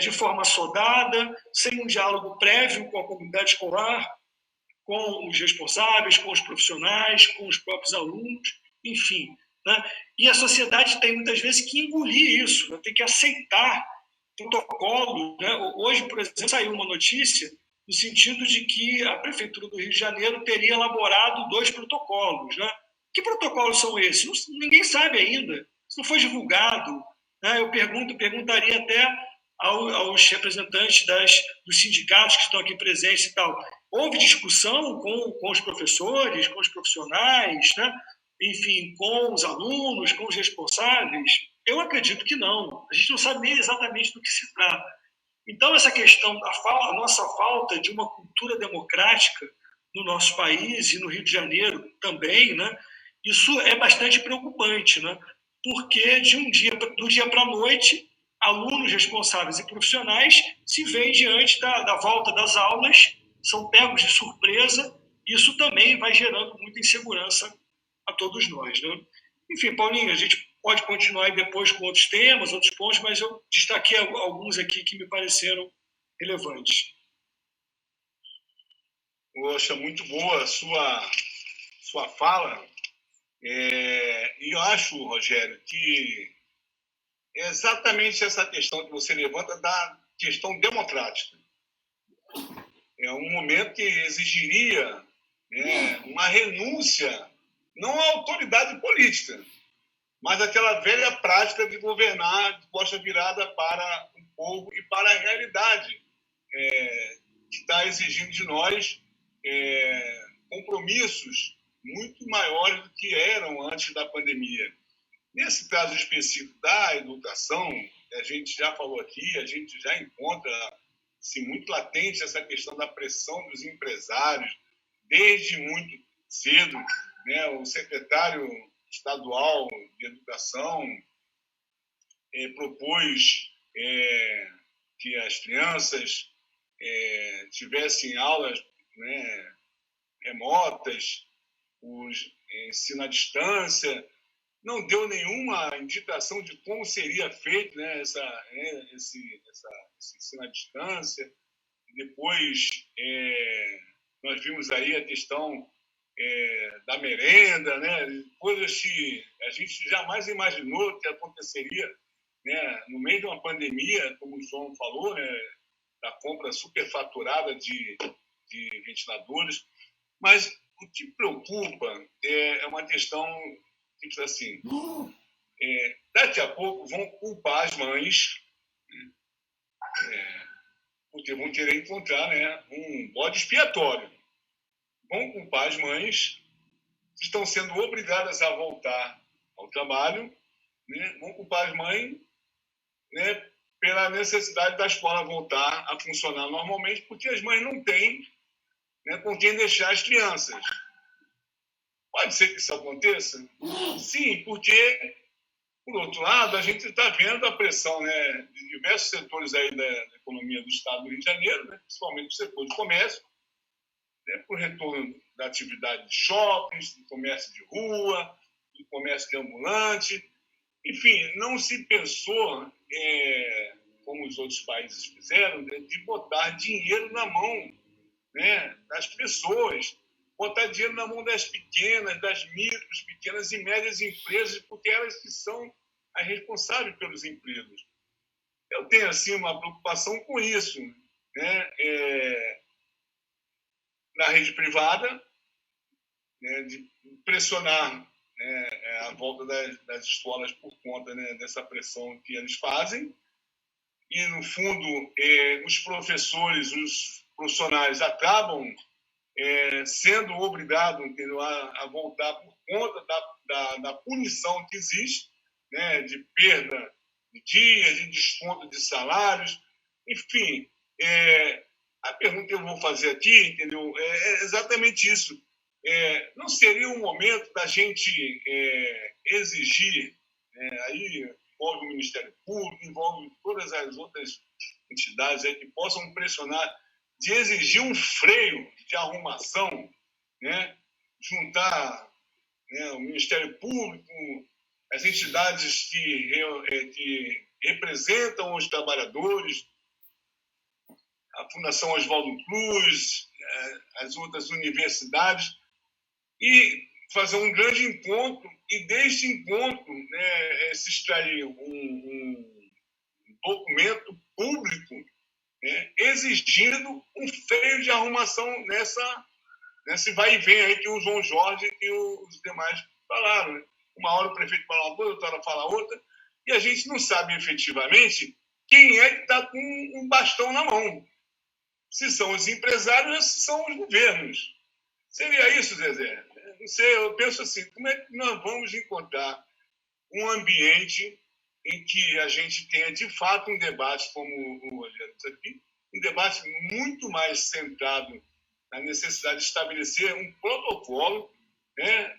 de forma assodada, sem um diálogo prévio com a comunidade escolar, com os responsáveis, com os profissionais, com os próprios alunos, enfim, né? E a sociedade tem, muitas vezes, que engolir isso, né? Tem que aceitar protocolo, né? Hoje, por exemplo, saiu uma notícia no sentido de que a Prefeitura do Rio de Janeiro teria elaborado 2 protocolos, né? Que protocolos são esses? Ninguém sabe ainda. Isso não foi divulgado, né? Eu perguntaria até aos representantes dos sindicatos que estão aqui presentes e tal. Houve discussão com os professores, com os profissionais, né? Enfim, com os alunos, com os responsáveis? Eu acredito que não. A gente não sabe nem exatamente do que se trata. Então, essa questão a nossa falta de uma cultura democrática no nosso país e no Rio de Janeiro também, né? Isso é bastante preocupante, né? Porque do dia para a noite, alunos responsáveis e profissionais se veem diante da volta das aulas, são pegos de surpresa. Isso também vai gerando muita insegurança a todos nós, né? Enfim, Paulinho, a gente pode continuar depois com outros temas, outros pontos, mas eu destaquei alguns aqui que me pareceram relevantes. Poxa, muito boa a sua fala. E eu acho, Rogério, que é exatamente essa questão que você levanta da questão democrática. É um momento que exigiria, né, uma renúncia, não à autoridade política, mas aquela velha prática de governar de costa virada para o povo e para a realidade, que está exigindo de nós compromissos muito maiores do que eram antes da pandemia. Nesse caso específico da educação, a gente já falou aqui, a gente já encontra-se muito latente essa questão da pressão dos empresários, desde muito cedo, né? O secretário estadual de educação propôs que as crianças tivessem aulas, né, remotas, ensino à distância. Não deu nenhuma indicação de como seria feito, né, esse ensino à distância. Depois, nós vimos aí a questão da merenda, né, coisas que a gente jamais imaginou que aconteceria, né, no meio de uma pandemia, como o João falou, né, da compra superfaturada de ventiladores. Mas o que preocupa é uma questão, tipo assim, daqui a pouco vão culpar as mães, porque vão querer encontrar, né, um bode expiatório. Vão culpar as mães que estão sendo obrigadas a voltar ao trabalho, né, vão culpar as mães, né, pela necessidade da escola voltar a funcionar normalmente, porque as mães não têm, né, com quem deixar as crianças. Pode ser que isso aconteça? Sim, porque, por outro lado, a gente está vendo a pressão, né, de diversos setores aí da economia do Estado do Rio de Janeiro, né, principalmente o setor de comércio, né, por retorno da atividade de shoppings, do comércio de rua, do comércio de ambulante. Enfim, não se pensou, como os outros países fizeram, né, de botar dinheiro na mão, né, das pessoas, botar dinheiro na mão das pequenas, das micros, pequenas e médias empresas, porque elas que são as responsáveis pelos empregos. Eu tenho, assim, uma preocupação com isso, né, na rede privada, né, de pressionar, né, a volta das escolas por conta, né, dessa pressão que eles fazem. E, no fundo, os professores, os profissionais acabam sendo obrigados, entendeu, a voltar por conta da punição que existe, né, de perda de dias, de desconto de salários. Enfim, a pergunta que eu vou fazer aqui, entendeu, é exatamente isso. Não seria um momento da gente exigir, aí envolve o Ministério Público, envolve todas as outras entidades aí que possam pressionar, de exigir um freio de arrumação, né? Juntar, né, o Ministério Público, as entidades que representam os trabalhadores, a Fundação Oswaldo Cruz, as outras universidades, e fazer um grande encontro, e deste encontro, né, se extrair um documento público, né, exigindo um freio de arrumação nesse vai e vem aí que o João Jorge e os demais falaram, né? Uma hora o prefeito fala uma coisa, outra hora fala outra, e a gente não sabe efetivamente quem é que está com um bastão na mão. Se são os empresários ou se são os governos. Seria isso, Zezé? Não sei, eu penso assim, como é que nós vamos encontrar um ambiente em que a gente tenha, de fato, um debate, como o Rogério disse aqui, um debate muito mais centrado na necessidade de estabelecer um protocolo, né,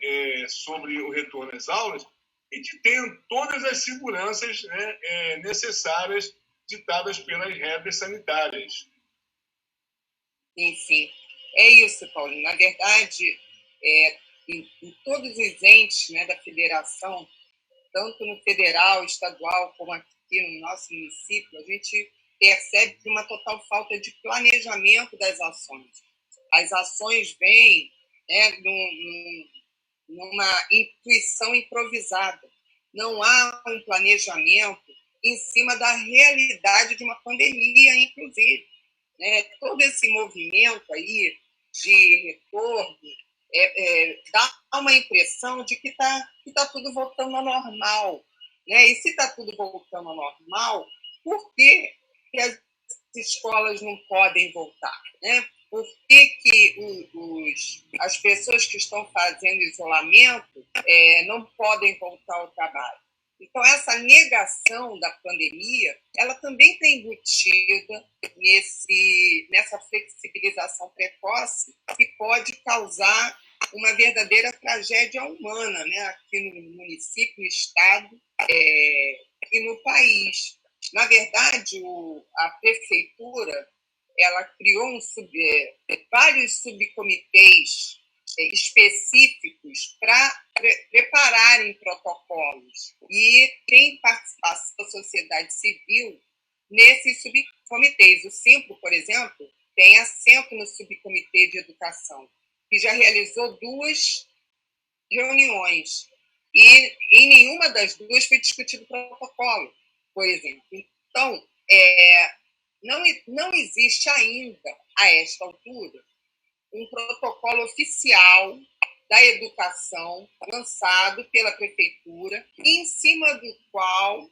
sobre o retorno às aulas e que tenham todas as seguranças, né, necessárias ditadas pelas regras sanitárias. Sim, sim. É isso, Paulinho. Na verdade, em todos os entes, né, da federação, tanto no federal, estadual, como aqui no nosso município, a gente percebe uma total falta de planejamento das ações. As ações vêm, né, numa intuição improvisada. Não há um planejamento em cima da realidade de uma pandemia, inclusive. Né? Todo esse movimento aí de retorno dá uma impressão de que tá tudo voltando ao normal. Né? E se está tudo voltando ao normal, por que as escolas não podem voltar? Né? Por que as pessoas que estão fazendo isolamento não podem voltar ao trabalho? Então, essa negação da pandemia, ela também está embutida nessa flexibilização precoce que pode causar uma verdadeira tragédia humana, né? Aqui no município, no estado e no país. Na verdade, a prefeitura ela criou vários subcomitês específicos para prepararem protocolos. E tem participação da sociedade civil nesses subcomitês. O Simpro, por exemplo, tem assento no subcomitê de educação, que já realizou 2 reuniões. E em nenhuma das 2 foi discutido o protocolo, por exemplo. Então, não existe ainda, a esta altura, um protocolo oficial da educação lançado pela prefeitura, em cima do qual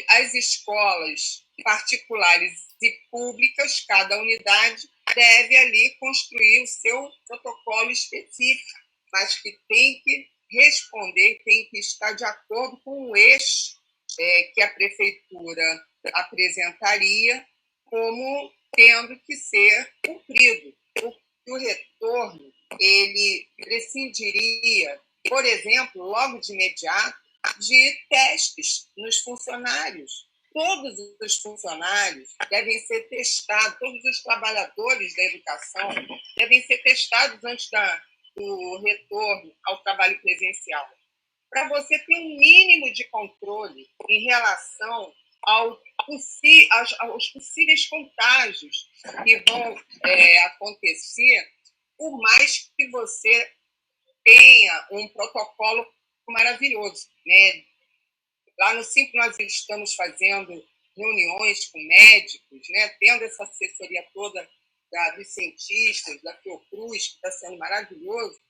as escolas particulares e públicas, cada unidade, deve ali construir o seu protocolo específico, mas que tem que responder, tem que estar de acordo com o eixo que a prefeitura apresentaria como tendo que ser cumprido. O retorno, ele prescindiria, por exemplo, logo de imediato, de testes nos funcionários. Todos os funcionários devem ser testados, todos os trabalhadores da educação devem ser testados antes do retorno ao trabalho presencial, para você ter um mínimo de controle em relação aos possíveis contágios que vão acontecer, por mais que você tenha um protocolo maravilhoso. Né? Lá no Simpro nós estamos fazendo reuniões com médicos, né? Tendo essa assessoria toda dos cientistas, da Fiocruz, que está sendo maravilhoso,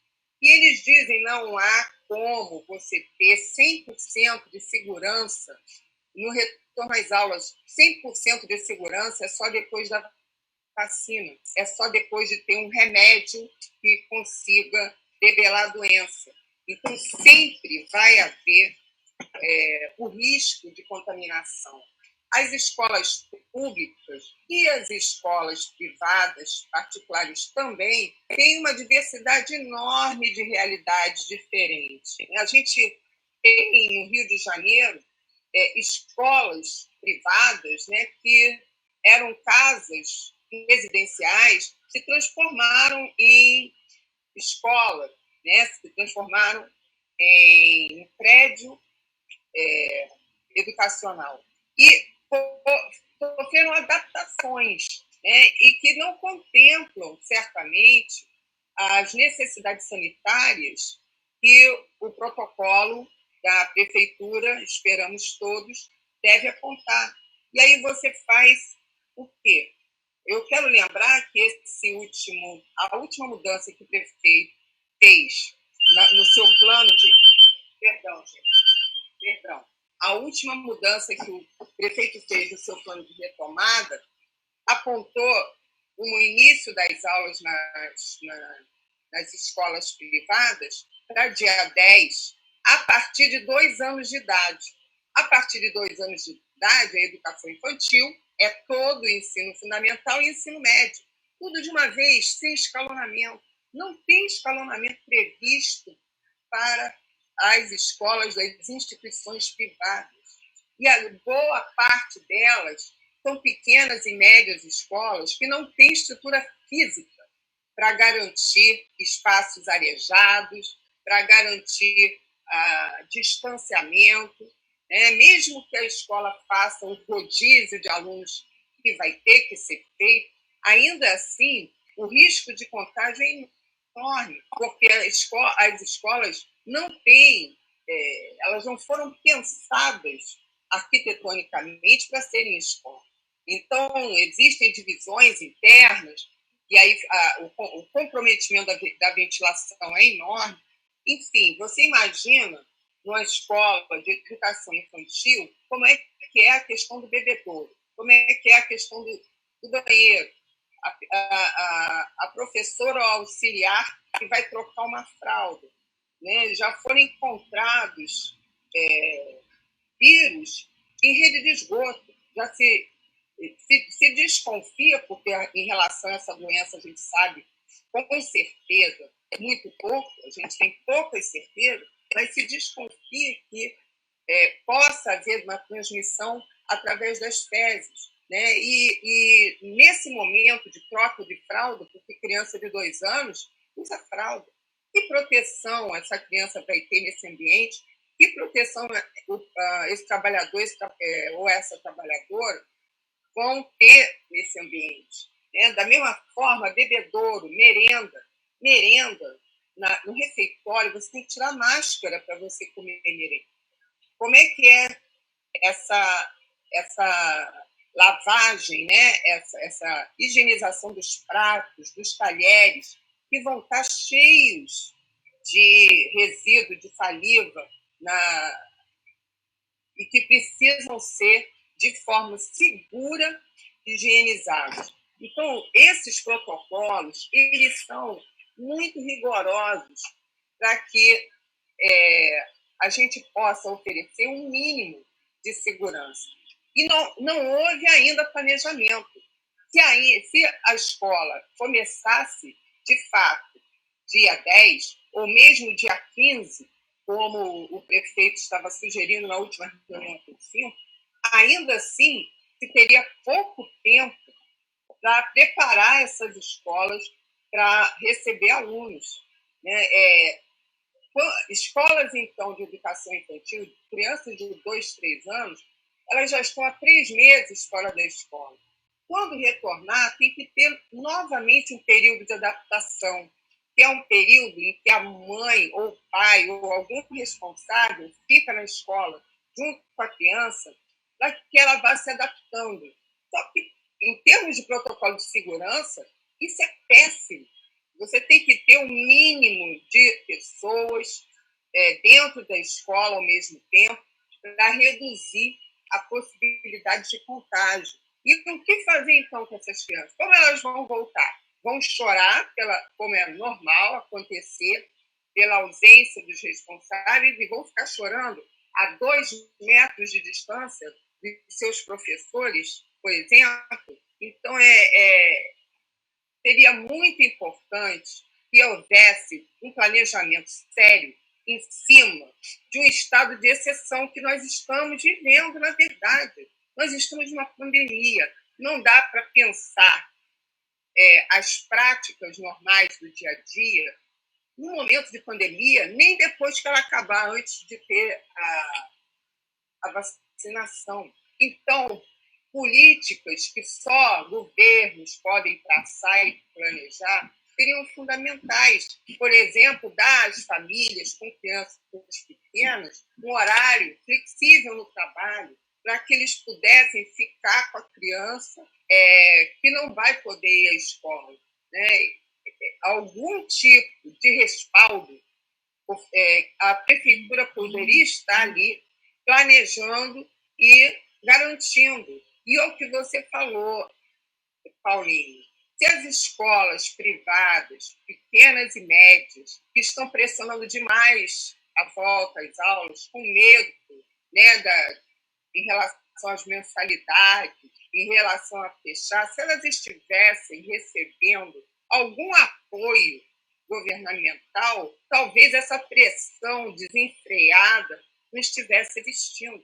e eles dizem não há como você ter 100% de segurança no retorno às aulas. 100% de segurança é só depois da vacina, é só depois de ter um remédio que consiga debelar a doença. Então, sempre vai haver o risco de contaminação. As escolas públicas e as escolas privadas, particulares também, têm uma diversidade enorme de realidades diferentes. A gente tem, no Rio de Janeiro, escolas privadas, né, que eram casas residenciais, se transformaram em escola, né, se transformaram em um prédio educacional. E sofreram adaptações, né, e que não contemplam, certamente, as necessidades sanitárias que o protocolo da prefeitura, esperamos todos, deve apontar. E aí você faz o quê? Eu quero lembrar que a última mudança que o prefeito fez no seu plano de... Perdão, gente. A última mudança que o prefeito fez o seu plano de retomada, apontou o início das aulas nas escolas privadas para dia 10, a partir de 2 anos de idade. A partir de 2 anos de idade, a educação infantil é todo o ensino fundamental e ensino médio. Tudo de uma vez, sem escalonamento. Não tem escalonamento previsto para as escolas das instituições privadas. E a boa parte delas são pequenas e médias escolas que não têm estrutura física para garantir espaços arejados, para garantir distanciamento, né? Mesmo que a escola faça um rodízio de alunos que vai ter que ser feito, ainda assim o risco de contágio é enorme, porque as escolas não têm, elas não foram pensadas arquitetonicamente para serem escolas. Então, existem divisões internas, e aí o comprometimento da ventilação é enorme. Enfim, você imagina numa escola de educação infantil como é que é a questão do bebedouro, como é que é a questão do banheiro, a professora auxiliar que vai trocar uma fralda, né? Já foram encontrados vírus em rede de esgoto, já se desconfia, porque em relação a essa doença a gente sabe com certeza muito pouco, a gente tem poucas certezas, mas se desconfia que possa haver uma transmissão através das fezes, né? E nesse momento de troca de fralda, porque criança de 2 anos usa fralda, que proteção essa criança vai ter nesse ambiente, que proteção esse trabalhador ou essa trabalhadora vão ter nesse ambiente, né? Da mesma forma, bebedouro, merenda no refeitório, você tem que tirar máscara para você comer merenda. Como é que é essa lavagem, né? essa higienização dos pratos, dos talheres, que vão estar cheios de resíduo de saliva e que precisam ser de forma segura higienizados. Então, esses protocolos, eles são muito rigorosos para que a gente possa oferecer um mínimo de segurança. E não houve ainda planejamento. Se a escola começasse, de fato, dia 10, ou mesmo dia 15, como o prefeito estava sugerindo na última reunião com o Cinco, ainda assim, se teria pouco tempo para preparar essas escolas para receber alunos, né? Escolas, então, de educação infantil, crianças de 2, 3 anos, elas já estão há 3 meses fora da escola. Quando retornar, tem que ter novamente um período de adaptação, que é um período em que a mãe ou o pai ou algum responsável fica na escola junto com a criança para que ela vá se adaptando. Só que, em termos de protocolo de segurança, isso é péssimo. Você tem que ter um mínimo de pessoas dentro da escola ao mesmo tempo para reduzir a possibilidade de contágio. E o que fazer, então, com essas crianças? Como elas vão voltar? Vão chorar, como é normal acontecer, pela ausência dos responsáveis, e vão ficar chorando a 2 metros de distância de seus professores, por exemplo. Então, seria muito importante que houvesse um planejamento sério em cima de um estado de exceção que nós estamos vivendo, na verdade. Nós estamos numa pandemia. Não dá para pensar as práticas normais do dia a dia no momento de pandemia, nem depois que ela acabar, antes de ter a vacinação. Então, políticas que só governos podem traçar e planejar seriam fundamentais. Por exemplo, dar às famílias com crianças pequenas um horário flexível no trabalho, para que eles pudessem ficar com a criança que não vai poder ir à escola, né? Algum tipo de respaldo, a prefeitura poderia estar ali planejando e garantindo. E é o que você falou, Paulinho. Se as escolas privadas, pequenas e médias, que estão pressionando demais a volta às aulas, com medo, né, em relação às mensalidades, em relação a fechar, se elas estivessem recebendo algum apoio governamental, talvez essa pressão desenfreada não estivesse existindo.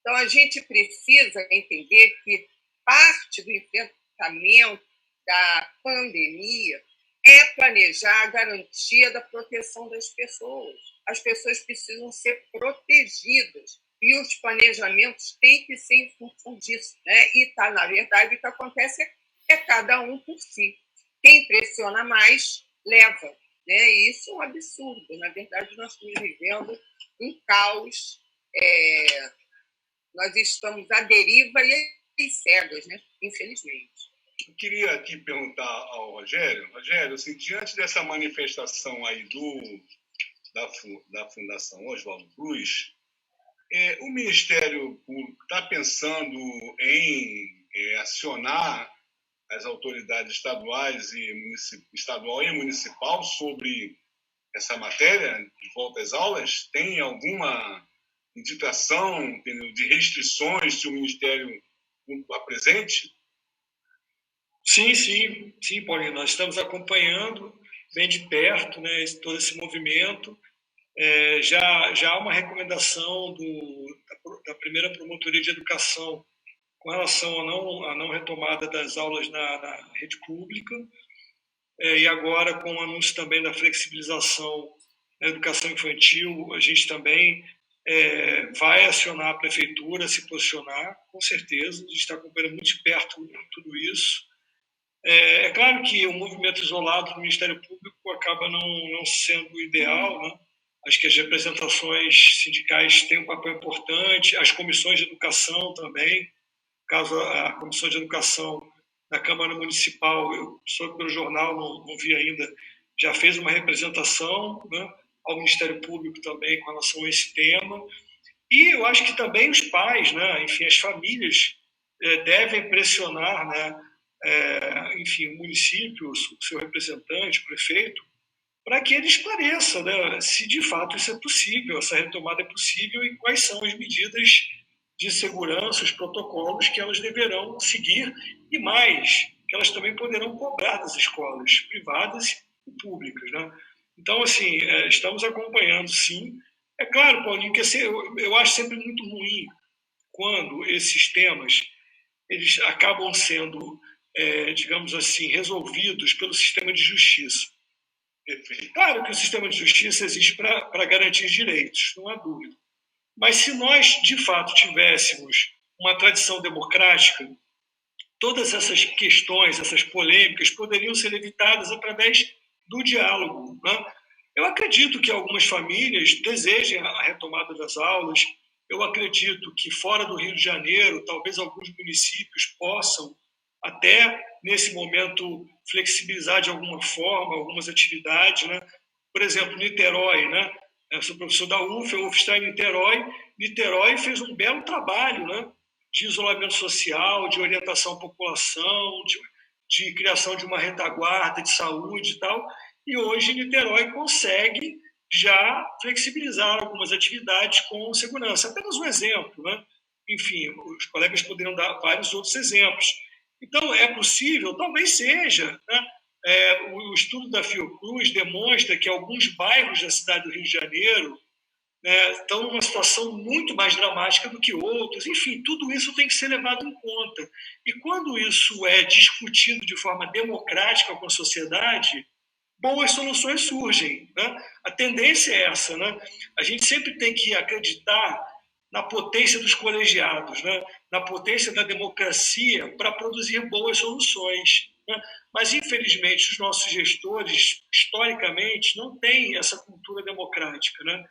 Então, a gente precisa entender que parte do enfrentamento da pandemia é planejar a garantia da proteção das pessoas. As pessoas precisam ser protegidas e os planejamentos têm que ser em função disso, né? E, na verdade, o que acontece é cada um por si. Quem pressiona mais, leva. Né? E isso é um absurdo. Na verdade, nós estamos vivendo um caos. Nós estamos à deriva e cegas, né? Infelizmente. Eu queria aqui perguntar ao Rogério. Rogério, assim, diante dessa manifestação aí da Fundação Oswaldo Cruz, o Ministério Público está pensando em acionar as autoridades estaduais estadual e municipal sobre essa matéria de volta às aulas? Tem alguma indicação de restrições que o Ministério Público apresente? Sim, Paulinho. Nós estamos acompanhando bem de perto, né, todo esse movimento. Já há uma recomendação da primeira Promotoria de Educação com relação à não retomada das aulas na rede pública, e agora com o anúncio também da flexibilização na educação infantil, a gente também vai acionar a prefeitura, se posicionar, com certeza. A gente está acompanhando muito de perto tudo isso. É claro que o movimento isolado do Ministério Público acaba não sendo ideal, né? Acho que as representações sindicais têm um papel importante, as comissões de educação também. Caso a Comissão de Educação da Câmara Municipal, eu soube pelo jornal, não vi ainda, já fez uma representação, né, ao Ministério Público também com relação a esse tema. E eu acho que também os pais, né, enfim, as famílias devem pressionar, né, enfim, o município, o seu representante, o prefeito, para que ele esclareça, né, se de fato isso é possível, essa retomada é possível e quais são as medidas de segurança, os protocolos que elas deverão seguir e mais, que elas também poderão cobrar das escolas privadas e públicas. Né? Então, assim, estamos acompanhando, sim. É claro, Paulinho, que eu acho sempre muito ruim quando esses temas eles acabam sendo, digamos assim, resolvidos pelo sistema de justiça. Claro que o sistema de justiça existe para garantir direitos, não há dúvida. Mas se nós, de fato, tivéssemos uma tradição democrática, todas essas questões, essas polêmicas, poderiam ser evitadas através do diálogo. Né? Eu acredito que algumas famílias desejem a retomada das aulas, eu acredito que fora do Rio de Janeiro, talvez alguns municípios possam, até nesse momento, flexibilizar de alguma forma algumas atividades. Né? Por exemplo, Niterói, né? Eu sou professor da UF, a UF está em Niterói. Niterói fez um belo trabalho, né, de isolamento social, de orientação à população, de criação de uma retaguarda de saúde e tal. E hoje Niterói consegue já flexibilizar algumas atividades com segurança. Apenas um exemplo, né? Enfim, os colegas poderiam dar vários outros exemplos. Então, é possível? Talvez seja, né? O estudo da Fiocruz demonstra que alguns bairros da cidade do Rio de Janeiro, né, estão numa situação muito mais dramática do que outros. Enfim, tudo isso tem que ser levado em conta. E quando isso é discutido de forma democrática com a sociedade, boas soluções surgem. Né? A tendência é essa. Né? A gente sempre tem que acreditar na potência dos colegiados, né? Na potência da democracia para produzir boas soluções. Né? Mas, infelizmente, os nossos gestores, historicamente, não têm essa cultura democrática. Né?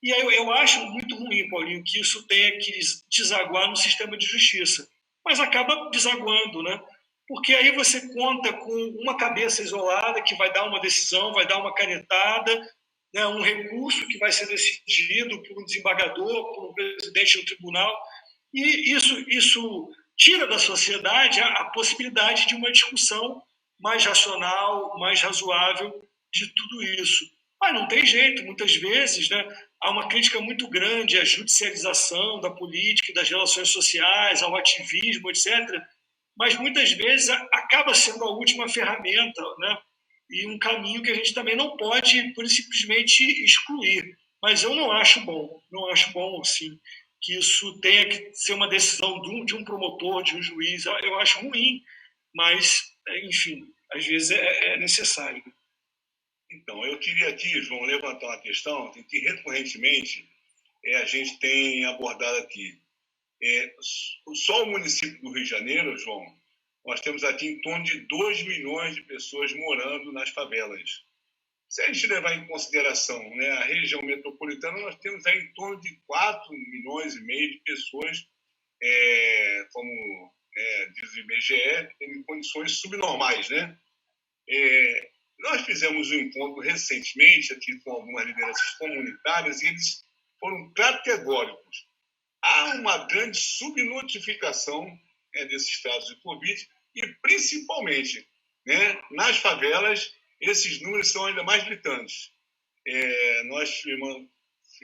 E aí eu acho muito ruim, Paulinho, que isso tenha que desaguar no sistema de justiça. Mas acaba desaguando, né? Porque aí você conta com uma cabeça isolada que vai dar uma decisão, vai dar uma canetada, né? Um recurso que vai ser decidido por um desembargador, por um presidente do tribunal. E isso tira da sociedade a possibilidade de uma discussão mais racional, mais razoável de tudo isso. Mas não tem jeito, muitas vezes, né, há uma crítica muito grande à judicialização da política e das relações sociais, ao ativismo, etc. Mas muitas vezes acaba sendo a última ferramenta, né, e um caminho que a gente também não pode, por simplesmente, excluir. Mas eu não acho bom, assim, que isso tenha que ser uma decisão de um promotor, de um juiz. Eu acho ruim, mas, enfim, às vezes é necessário. Então, eu queria aqui, João, levantar uma questão que recorrentemente a gente tem abordado aqui. Só o município do Rio de Janeiro, João, nós temos aqui em torno de 2 milhões de pessoas morando nas favelas. Se a gente levar em consideração, né, a região metropolitana, nós temos aí em torno de 4 milhões e meio de pessoas, como diz o IBGE, em condições subnormais, né? Nós fizemos um encontro recentemente aqui com algumas lideranças comunitárias e eles foram categóricos. Há uma grande subnotificação desses casos de Covid e, principalmente, né, nas favelas, esses números são ainda mais gritantes. Nós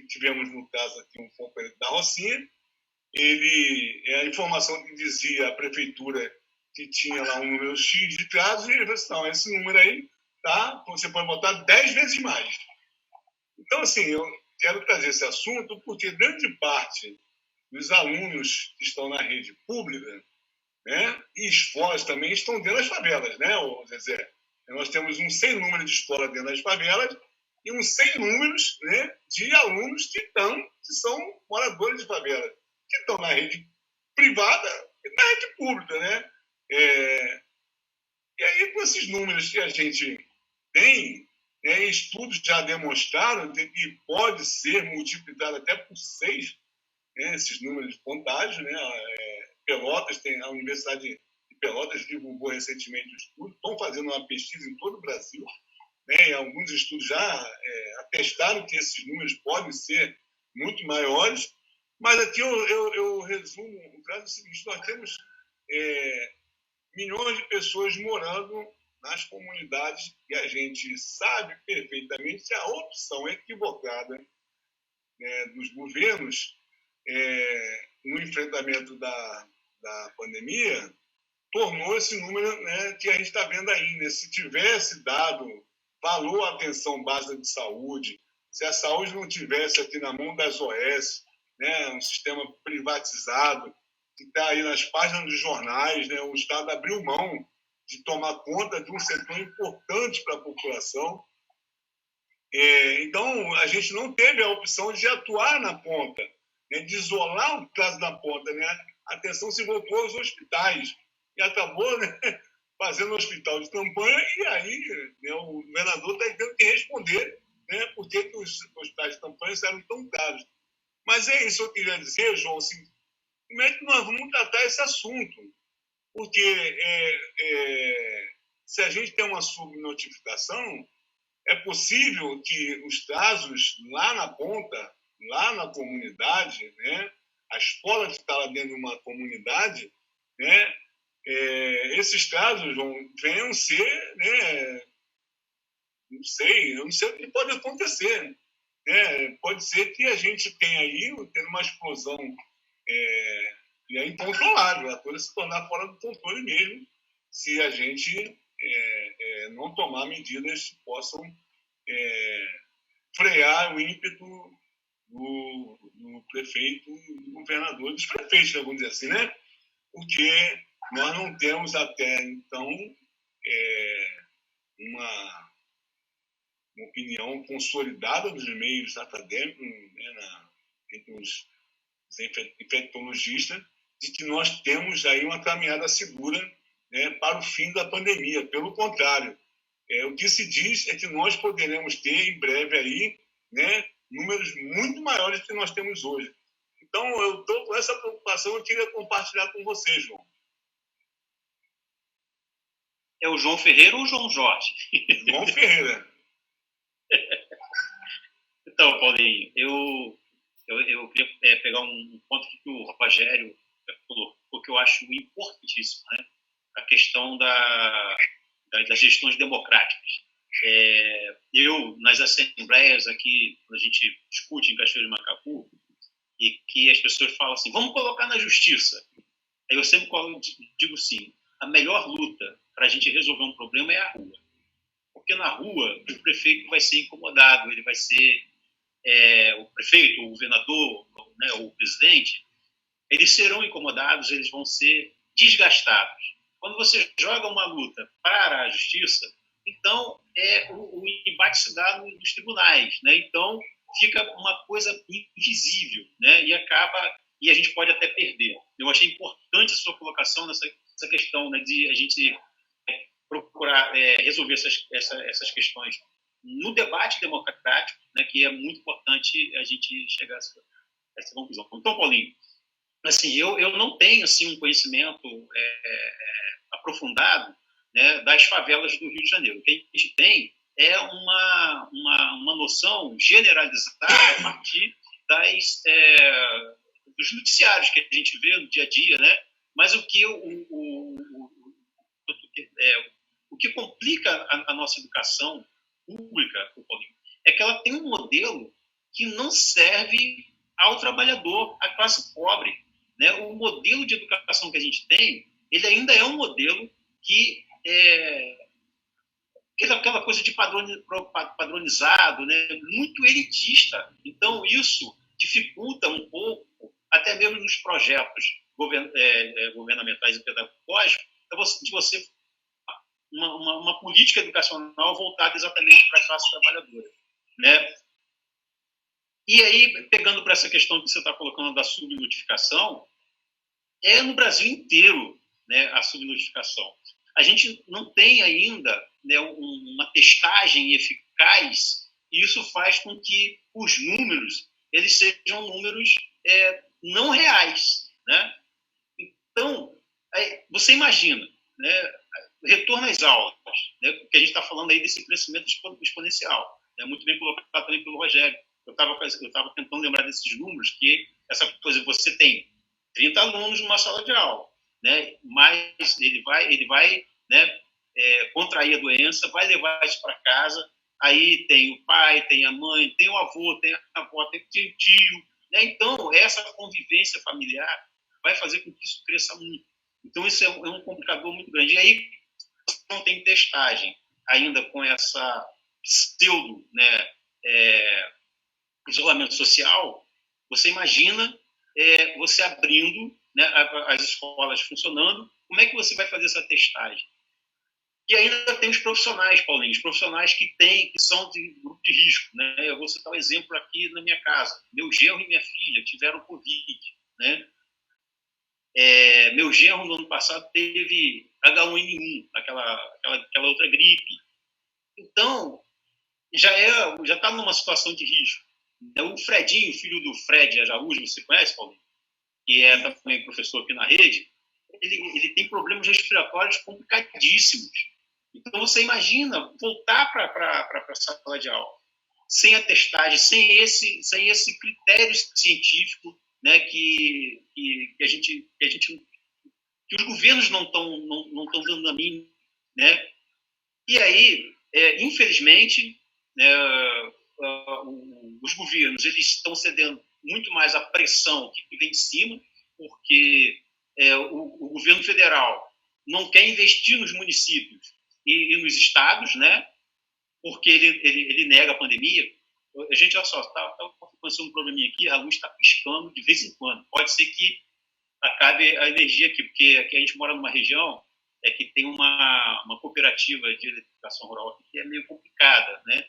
tivemos, no caso, aqui um companheiro da Rocinha, a informação que dizia a prefeitura que tinha lá um número X de casos, e ele falou assim, não, esse número aí, tá, você pode botar 10 vezes mais. Então, assim, eu quero trazer esse assunto porque grande parte dos alunos que estão na rede pública, né, e escolas também estão dentro das favelas, né, Zezé? Nós temos um sem número de escola dentro das favelas e um sem números, né, de alunos que são moradores de favela, que estão na rede privada e na rede pública, né? E aí, com esses números que a gente tem, estudos já demonstraram que pode ser multiplicado até por 6, esses números de contágio, né? Pelotas, a Universidade de Pelotas divulgou recentemente um estudo, estão fazendo uma pesquisa em todo o Brasil, né? E alguns estudos já atestaram que esses números podem ser muito maiores, mas aqui eu resumo o caso seguinte: nós temos milhões de pessoas morando nas comunidades e a gente sabe perfeitamente que a opção equivocada, né, dos governos no enfrentamento da pandemia tornou esse número, né, que a gente está vendo aí. Né? Se tivesse dado valor à atenção básica de saúde, se a saúde não tivesse aqui na mão das OS, né, um sistema privatizado, que está aí nas páginas dos jornais, né, o Estado abriu mão de tomar conta de um setor importante para a população. Então, a gente não teve a opção de atuar na ponta, né, de isolar o caso da ponta. Né? A atenção se voltou aos hospitais e acabou, né, fazendo um hospital de campanha e aí, né, o governador está tendo que responder, né, por que os hospitais de campanha eram tão caros. Mas é isso que eu queria dizer, João, assim, como é que nós vamos tratar esse assunto? Porque se a gente tem uma subnotificação, é possível que os casos lá na ponta, lá na comunidade, né, a escola que está lá dentro de uma comunidade, né, esses casos venham ser, né, eu não sei o que pode acontecer. Né? Pode ser que a gente tenha aí uma explosão e é incontrolável, a coisa se tornar fora do controle mesmo, se a gente não tomar medidas que possam frear o ímpeto do prefeito, do governador, dos prefeitos, vamos dizer assim, né? Porque nós não temos até então uma opinião consolidada dos meios acadêmicos, né, entre os infectologistas, de que nós temos aí uma caminhada segura, né, para o fim da pandemia. Pelo contrário, o que se diz é que nós poderemos ter em breve aí, né, números muito maiores do que nós temos hoje. Então, eu estou com essa preocupação, eu queria compartilhar com você, João. É o João Ferreira ou o João Jorge? João Ferreira. Então, Paulinho, eu eu queria pegar um ponto que o Rogério colocou, que eu acho importantíssimo, né? A questão das gestões democráticas. Nas assembleias aqui, quando a gente discute em Cachoeira de Macacu, e que as pessoas falam assim, vamos colocar na justiça. Aí eu sempre digo assim, a melhor luta para a gente resolver um problema é a rua. Porque na rua, o prefeito vai ser incomodado, ele vai ser o prefeito, o governador, né, o presidente, eles serão incomodados, eles vão ser desgastados. Quando você joga uma luta para a justiça, então o embate se dá nos tribunais, né? Então fica uma coisa invisível, né? E a gente pode até perder. Eu achei importante a sua colocação nessa questão, né, de a gente procurar resolver essas questões no debate democrático, né, que é muito importante a gente chegar a essa conclusão. Então, Paulinho, assim, eu não tenho assim um conhecimento aprofundado, né, das favelas do Rio de Janeiro. O que a gente tem é uma noção generalizada a partir dos noticiários que a gente vê no dia a dia, né? Mas o que complica a nossa educação pública, Paulinho, é que ela tem um modelo que não serve ao trabalhador, à classe pobre, né? O modelo de educação que a gente tem, ele ainda é um modelo que é aquela coisa de padronizado, né? Muito elitista. Então, isso dificulta um pouco, até mesmo nos projetos governamentais e pedagógicos, de você uma política educacional voltada exatamente para a classe trabalhadora, né? E aí, pegando para essa questão que você está colocando da subnotificação, no Brasil inteiro, né, a subnotificação. A gente não tem ainda, né, uma testagem eficaz, e isso faz com que os números eles sejam números não reais, né? Então, você imagina, né, retorno às aulas, né, porque a gente está falando aí desse crescimento exponencial, né, muito bem colocado também pelo Rogério. Eu estava tentando lembrar desses números, que essa coisa, você tem 30 alunos numa sala de aula, né, mas ele vai né, contrair a doença, vai levar isso para casa, aí tem o pai, tem a mãe, tem o avô, tem a avó, tem o tio, né? Então, essa convivência familiar vai fazer com que isso cresça muito. Então, isso é um complicador muito grande. E aí, você não tem testagem ainda com essa pseudo, né, isolamento social. Você imagina você abrindo, né, as escolas funcionando, como é que você vai fazer essa testagem? E ainda tem os profissionais, Paulinho, os profissionais que são de grupo de risco, né? Eu vou citar um exemplo aqui na minha casa. Meu genro e minha filha tiveram Covid, né? Meu genro, no ano passado, teve H1N1, aquela outra gripe. Então, já está numa situação de risco. O Fredinho, filho do Fred Araújo, você conhece, Paulinho? Que é também professor aqui na rede, ele tem problemas respiratórios complicadíssimos. Então, você imagina voltar para a sala de aula sem a testagem, sem esse critério científico, né, que os governos não estão dando a mim, né? E aí, infelizmente, né, os governos eles estão cedendo muito mais à pressão que vem de cima, porque o governo federal não quer investir nos municípios e nos estados, né? Porque ele nega a pandemia. A gente, olha só, está acontecendo um probleminha aqui, a luz está piscando de vez em quando. Pode ser que acabe a energia aqui, porque aqui a gente mora numa região que tem uma cooperativa de eletrificação rural que é meio complicada, né?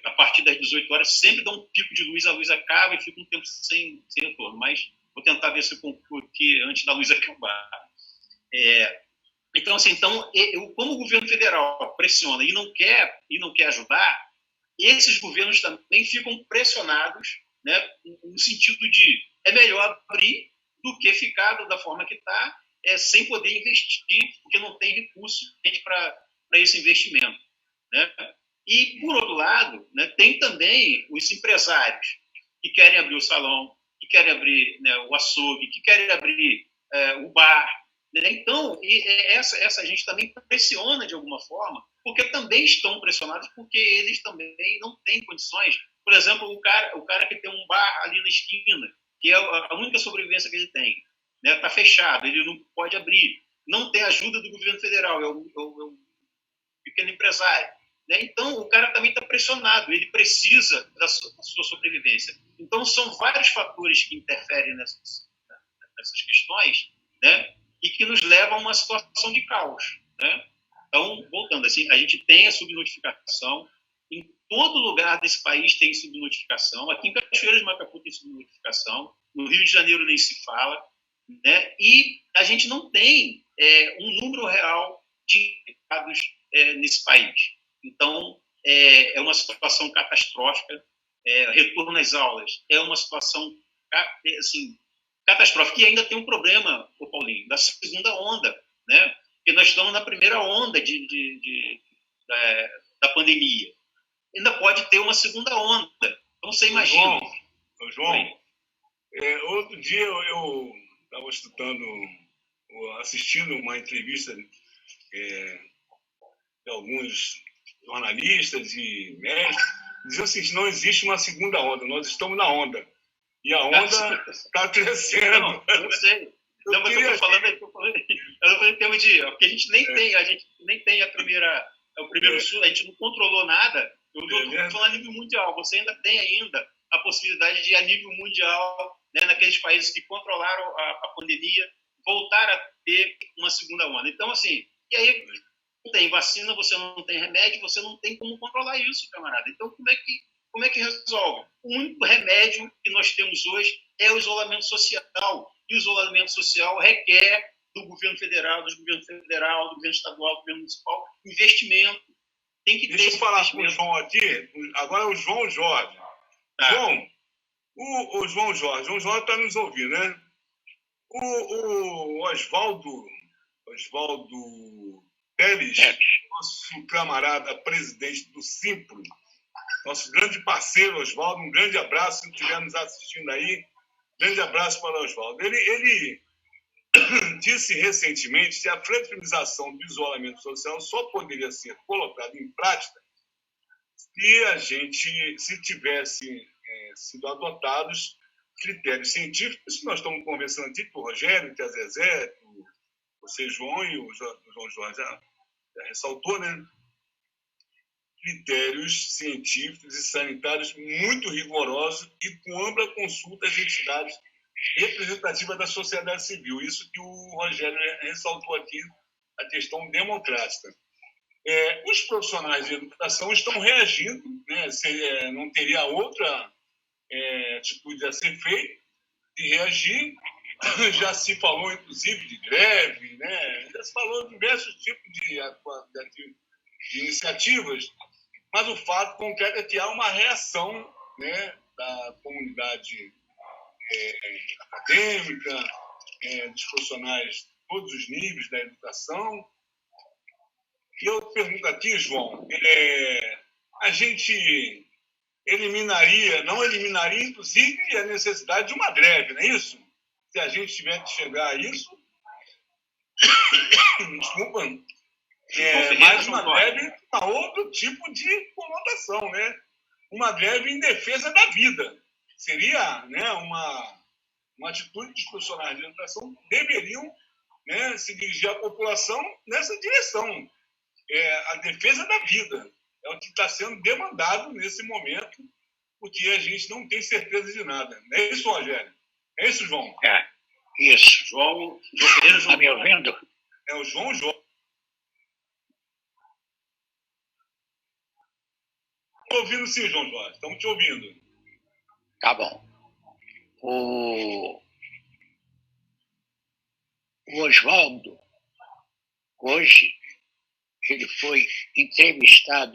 A partir das 18 horas sempre dá um pico de luz, a luz acaba e fica um tempo sem retorno. Mas vou tentar ver se eu concluo aqui antes da luz acabar. Então, assim, como o governo federal pressiona e não quer ajudar, esses governos também ficam pressionados, né, no sentido de é melhor abrir do que ficar da forma que está, sem poder investir, porque não tem recurso para esse investimento, né? E, por outro lado, né, tem também os empresários, né, que estão cedendo muito mais à pressão que vem de cima, porque o governo federal não quer investir nos municípios e nos estados, né? que querem abrir o salão, que querem abrir, né, o açougue, que querem abrir o bar. Né? Então, essa gente também pressiona de alguma forma, porque também estão pressionados, porque eles também não têm condições. Por exemplo, o cara que tem um bar ali na esquina, que é a única sobrevivência que ele tem, né, está fechado, ele não pode abrir, não tem ajuda do governo federal, é o pequeno empresário. Né? Então, o cara também está pressionado, ele precisa da sua sobrevivência. Então, são vários fatores que interferem nessas questões, né? E que nos levam a uma situação de caos. Né? Então, voltando, assim, a gente tem a subnotificação, em todo lugar desse país tem subnotificação, aqui em Cachoeira de Macapu tem subnotificação, no Rio de Janeiro nem se fala, né? E a gente não tem um número real de infectados nesse país. Então, é uma situação catastrófica. Retorno às aulas é uma situação assim, catastrófica. E ainda tem um problema, Paulinho, da segunda onda, né? Porque nós estamos na primeira onda da pandemia. Ainda pode ter uma segunda onda. Então, você imagina. João, outro dia eu estava assistindo uma entrevista de alguns jornalistas e médicos, diziam assim, não existe uma segunda onda, nós estamos na onda. E a onda está crescendo. Não, eu sei. Não, mas eu estou falando em termos de... Porque a gente nem tem o primeiro surto, a gente não controlou nada. Eu estou falando a nível mundial. Você ainda tem a possibilidade de, a nível mundial, né, naqueles países que controlaram a pandemia, voltar a ter uma segunda onda. Então, assim, e aí não tem vacina, você não tem remédio, você não tem como controlar isso, camarada. Então, como é que resolve? O único remédio que nós temos hoje é o isolamento social. E o isolamento social requer do governo federal, do governo estadual, do governo municipal, investimento. Tem que ter. Deixa eu falar com o João aqui. Agora é o João Jorge. Tá. João, o João Jorge está nos ouvindo, né? O Oswaldo Teles, nosso camarada presidente do Simpro, nosso grande parceiro Oswaldo, um grande abraço, se estiver nos assistindo aí, grande abraço para o Oswaldo. Ele disse recentemente que a flexibilização do isolamento social só poderia ser colocada em prática se tivesse sido adotados critérios científicos, que nós estamos conversando aqui com o Rogério, que a Zezé, você, João, e o João Jorge já ressaltou, né? Critérios científicos e sanitários muito rigorosos e com ampla consulta às entidades representativas da sociedade civil. Isso que o Rogério ressaltou aqui, a questão democrática. Os profissionais de educação estão reagindo, né? Não teria outra atitude a ser feita de reagir. Já se falou, inclusive, de greve, né? Já se falou de diversos tipos de iniciativas, mas o fato concreto é que há uma reação, né, da comunidade acadêmica, dos profissionais de todos os níveis da educação. E eu pergunto aqui, João, a gente não eliminaria, inclusive, a necessidade de uma greve, não é isso? Se a gente tiver que chegar a isso, desculpa, mas uma greve com outro tipo de conotação, né? Uma greve em defesa da vida. Seria, né, uma atitude que os profissionais de educação deveriam, né, se dirigir à população nessa direção. A defesa da vida é o que está sendo demandado nesse momento, porque a gente não tem certeza de nada. Não é isso, Rogério? É isso, João? Isso. João Pereira, está me ouvindo? É o João Jorge. Estou ouvindo sim, João Jorge. Estamos te ouvindo. Tá bom. O Oswaldo, hoje, ele foi entrevistado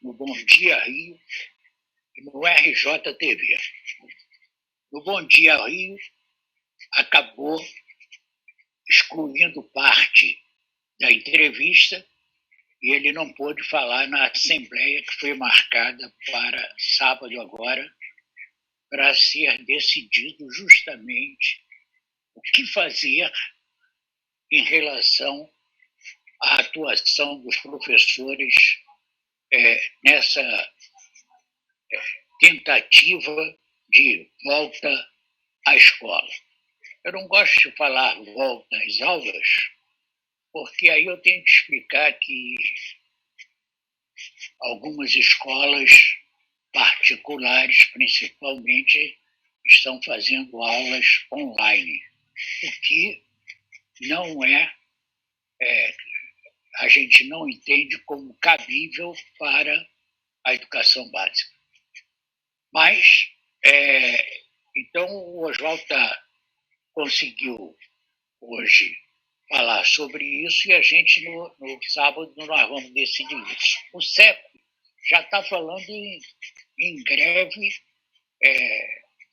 no Bom Dia Rio e no RJTV. No Bom Dia Rio, acabou excluindo parte da entrevista e ele não pôde falar na assembleia que foi marcada para sábado agora, para ser decidido justamente o que fazer em relação à atuação dos professores nessa tentativa de volta à escola. Eu não gosto de falar volta às aulas, porque aí eu tenho que explicar que algumas escolas particulares, principalmente, estão fazendo aulas online, o que não a gente não entende como cabível para a educação básica. Mas, então, o Oswaldo conseguiu hoje falar sobre isso e a gente, no sábado, nós vamos decidir isso. O CEP já está falando em greve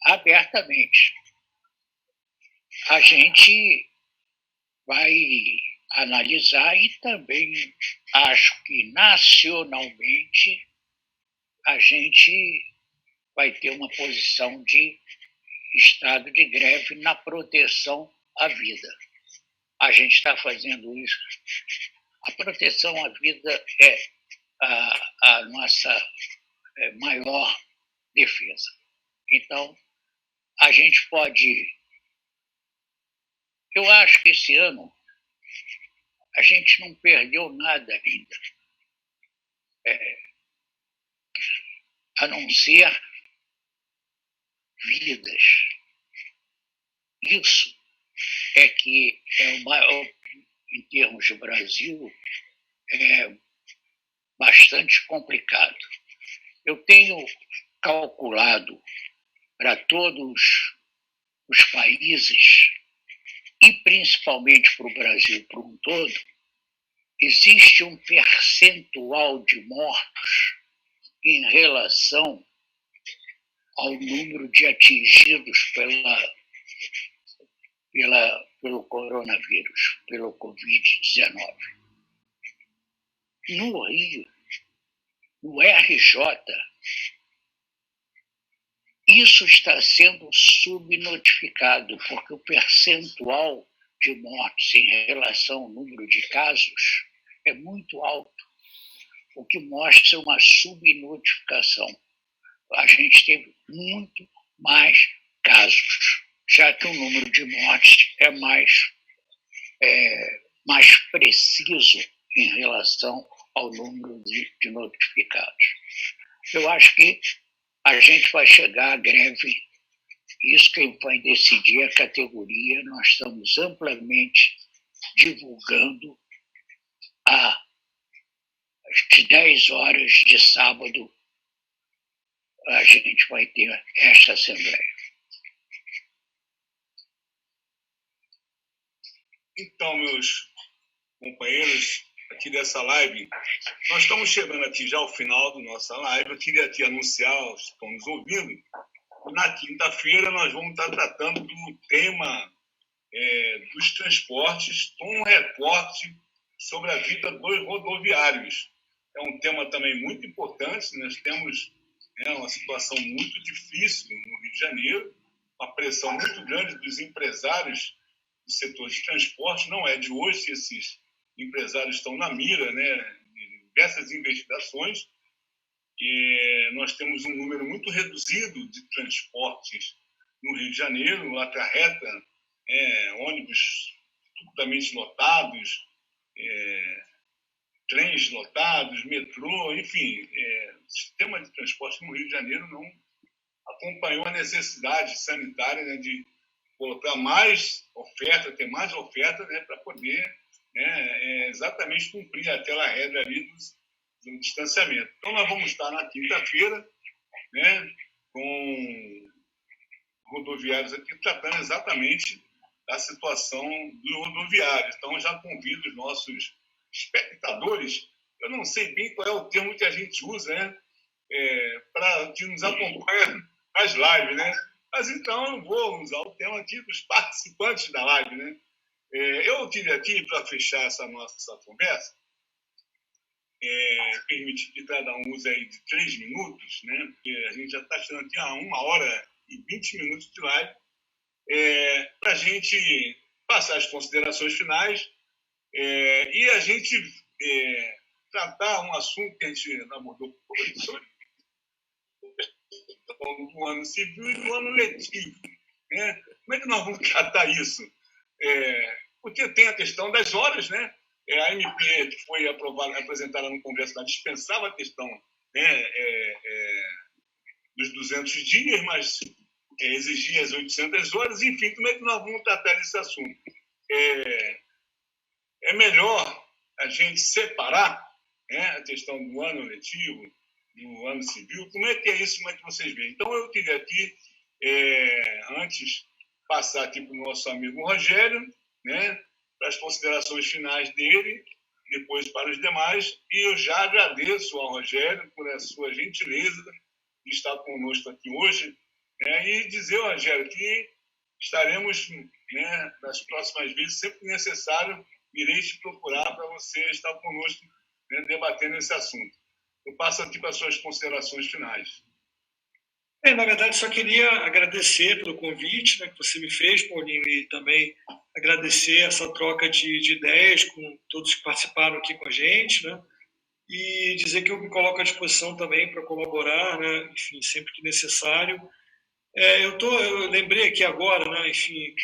abertamente. A gente vai analisar e também acho que nacionalmente a gente vai ter uma posição de estado de greve na proteção à vida. A gente está fazendo isso. A proteção à vida é a nossa maior defesa. Então, a gente pode... Eu acho que esse ano a gente não perdeu nada ainda, a não ser vidas. Isso é que é o maior, em termos de Brasil, é bastante complicado. Eu tenho calculado para todos os países, e principalmente para o Brasil por um todo, existe um percentual de mortos em relação ao número de atingidos pelo coronavírus, pelo Covid-19. No Rio, no RJ, isso está sendo subnotificado, porque o percentual de mortes em relação ao número de casos é muito alto, o que mostra uma subnotificação. A gente teve muito mais casos, já que o número de mortes é mais preciso em relação ao número de notificados. Eu acho que a gente vai chegar à greve, isso quem vai decidir é a categoria. Nós estamos amplamente divulgando às 10 horas de sábado, a gente vai ter esta assembleia. Então, meus companheiros aqui dessa live, nós estamos chegando aqui já ao final da nossa live. Eu queria aqui anunciar aos que estão nos ouvindo, na quinta-feira nós vamos estar tratando do tema dos transportes, com um recorte sobre a vida dos rodoviários. É um tema também muito importante. Nós temos uma situação muito difícil no Rio de Janeiro, uma pressão muito grande dos empresários do setor de transporte. Não é de hoje que esses empresários estão na mira, de diversas investigações. E nós temos um número muito reduzido de transportes no Rio de Janeiro, o acarreta ônibus totalmente lotados, trens lotados, metrô, enfim, o sistema de transporte no Rio de Janeiro não acompanhou a necessidade sanitária de colocar mais oferta, ter mais oferta, para poder exatamente cumprir aquela regra ali do distanciamento. Então, nós vamos estar na quinta-feira com rodoviários aqui tratando exatamente da situação dos rodoviários. Então, já convido os nossos espectadores, eu não sei bem qual é o termo que a gente usa, para que nos acompanha nas lives, Mas então eu vou usar o termo aqui dos participantes da live, Eu queria aqui, para fechar essa nossa conversa, permitir que cada um use aí de 3 minutos, porque a gente já está chegando aqui a 1h30 20 minutos de live, para a gente passar as considerações finais e a gente tratar um assunto que a gente abordou do ano civil e do ano letivo. Né? Como é que nós vamos tratar isso? Porque tem a questão das horas, né? A MP que foi apresentada no Congresso dispensava a questão, né, dos 200 dias, mas exigia as 800 horas. Enfim, como é que nós vamos tratar desse assunto? É melhor a gente separar, né, a questão do ano letivo, do ano civil. Como é que é isso? Como é que vocês veem? Então, eu queria aqui, antes, passar aqui para o nosso amigo Rogério, né, para as considerações finais dele, depois para os demais. E eu já agradeço ao Rogério por a sua gentileza de estar conosco aqui hoje, né, e dizer, Rogério, que estaremos, né, nas próximas vezes, sempre que necessário, irei te procurar para você estar conosco, né, debatendo esse assunto. Eu passo aqui para as suas considerações finais. Na verdade, só queria agradecer pelo convite, né, que você me fez, Paulinho, e também agradecer essa troca de ideias com todos que participaram aqui com a gente, né, e dizer que eu me coloco à disposição também para colaborar, né, enfim, sempre que necessário. Eu lembrei aqui agora, né, enfim,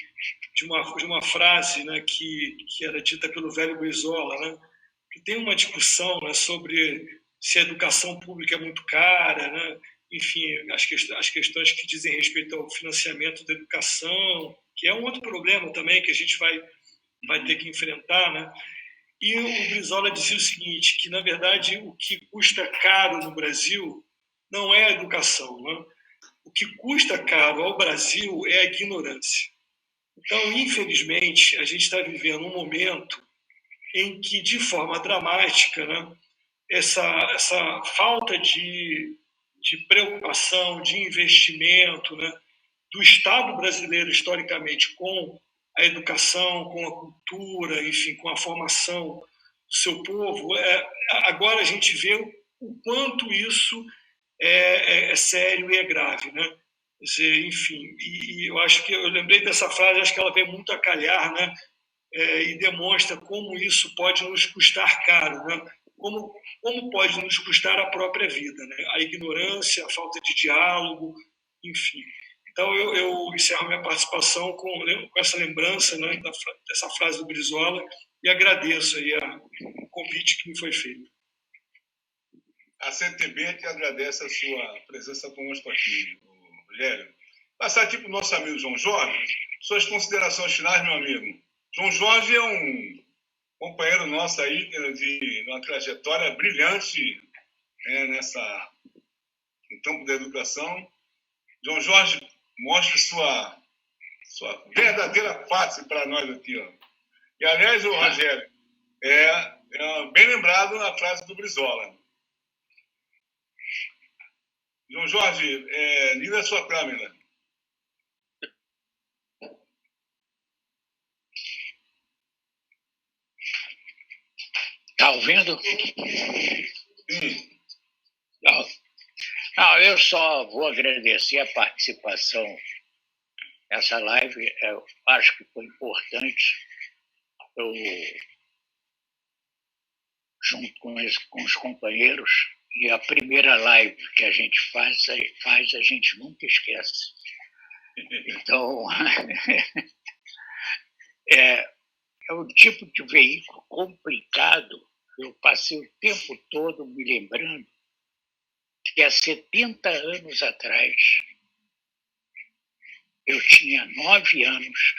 de uma frase, né, que era dita pelo velho Brizola, né, que tem uma discussão, né, sobre se a educação pública é muito cara, né, enfim, as questões que dizem respeito ao financiamento da educação, que é um outro problema também que a gente vai ter que enfrentar, né? E o Brizola dizia o seguinte, que, na verdade, o que custa caro no Brasil não é a educação, né? O que custa caro ao Brasil é a ignorância. Então, infelizmente, a gente está vivendo um momento em que, de forma dramática, né, essa falta de preocupação, de investimento, né, do Estado brasileiro, historicamente, com a educação, com a cultura, enfim, com a formação do seu povo, agora a gente vê o quanto isso é sério e é grave, né? Quer dizer, enfim, e eu acho que eu lembrei dessa frase, acho que ela vem muito a calhar, né? E demonstra como isso pode nos custar caro, né? Como pode nos custar a própria vida, né? A ignorância, a falta de diálogo, enfim. Então, eu encerro minha participação com essa lembrança, né, dessa frase do Brizola e agradeço aí o convite que me foi feito. A CTB que agradece a sua presença conosco aqui, Rogério. Passar aqui para o nosso amigo João Jorge. Suas considerações finais, meu amigo. João Jorge é um companheiro nosso aí de uma trajetória brilhante, né, no campo da educação. João Jorge, mostre sua verdadeira face para nós aqui. Ó. E, aliás, o Rogério, bem lembrado a frase do Brizola. João Jorge, liga a sua câmera. Está ouvindo? Sim. Não, eu só vou agradecer a participação nessa live. Eu acho que foi importante. Eu, junto com os companheiros, e a primeira live que a gente faz a gente nunca esquece. Então, é um tipo de veículo complicado. Eu passei o tempo todo me lembrando que há 70 anos atrás, eu tinha 9 anos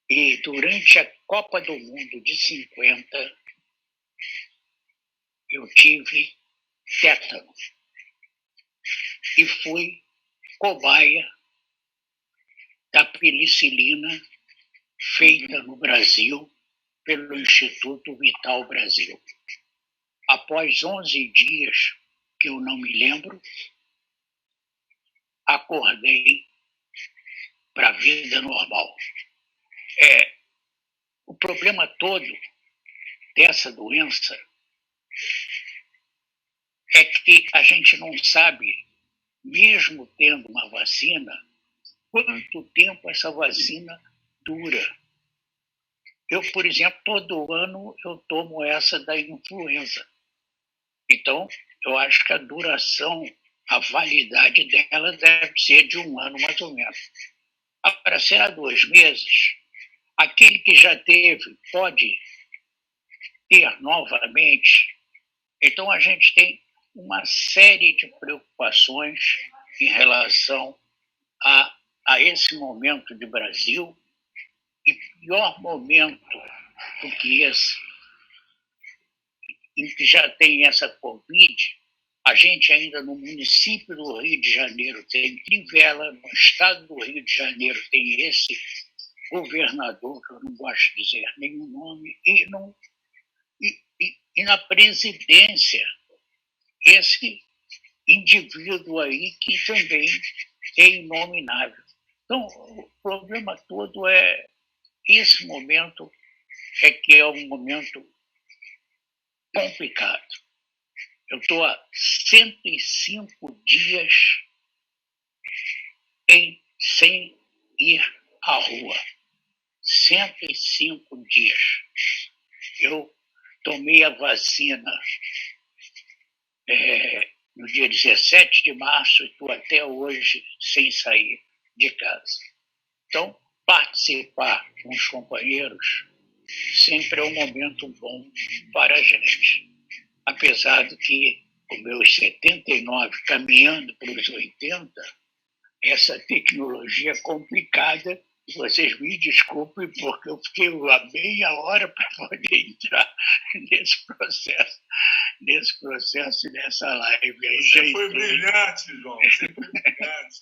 e durante a Copa do Mundo de 50, eu tive tétano e fui cobaia da penicilina feita no Brasil pelo Instituto Vital Brasil. Após 11 dias, que eu não me lembro, acordei para a vida normal. O problema todo dessa doença é que a gente não sabe mesmo tendo uma vacina, quanto tempo essa vacina dura. Eu, por exemplo, todo ano eu tomo essa da influenza. Então, eu acho que a duração, a validade dela deve ser de 1 ano, mais ou menos. Agora, será 2 meses? Aquele que já teve pode ter novamente? Então, a gente tem uma série de preocupações em relação a esse momento de Brasil, e pior momento do que esse, em que já tem essa Covid, a gente ainda no município do Rio de Janeiro tem Crivella, no estado do Rio de Janeiro tem esse governador, que eu não gosto de dizer nenhum nome, e na presidência, esse indivíduo aí que também é inominável. Então, o problema todo é esse momento, que é um momento complicado. Eu estou há 105 dias sem ir à rua. 105 dias. Eu tomei a vacina no dia 17 de março e estou até hoje sem sair de casa. Então, participar com os companheiros sempre é um momento bom para a gente. Apesar de que, com meus 79, caminhando para os 80, essa tecnologia é complicada, vocês me desculpem, porque eu fiquei uma meia hora para poder entrar nesse processo, nessa live. Você foi brilhante, João. Você foi brilhante.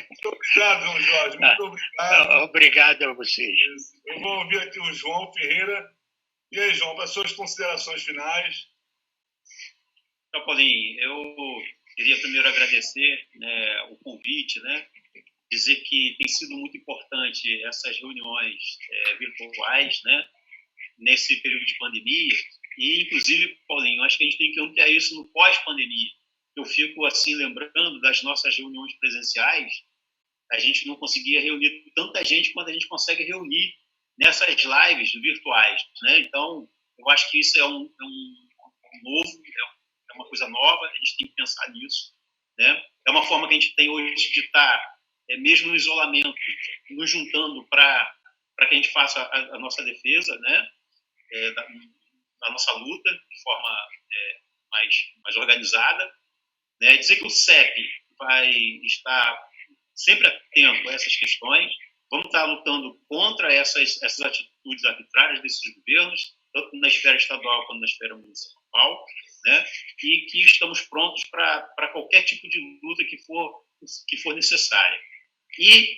Muito obrigado, João Jorge. Muito obrigado. Obrigado a vocês. Eu vou ouvir aqui o João Ferreira. E aí, João, para as suas considerações finais. Então, Paulinho, eu queria primeiro agradecer, né, o convite, né, dizer que tem sido muito importante essas reuniões virtuais, né, nesse período de pandemia. E, inclusive, Paulinho, acho que a gente tem que ampliar isso no pós-pandemia. Eu fico, assim, lembrando das nossas reuniões presenciais, a gente não conseguia reunir tanta gente quanto a gente consegue reunir nessas lives virtuais, né? Então, eu acho que isso é um novo, é uma coisa nova, a gente tem que pensar nisso, né? É uma forma que a gente tem hoje de estar, mesmo no isolamento, nos juntando para que a gente faça a nossa defesa, né? Da nossa luta de forma mais organizada, né? Dizer que o CEP vai estar sempre atento a essas questões, vamos estar lutando contra essas atitudes arbitrárias desses governos, tanto na esfera estadual quanto na esfera municipal, né? E que estamos prontos para qualquer tipo de luta que for necessária. E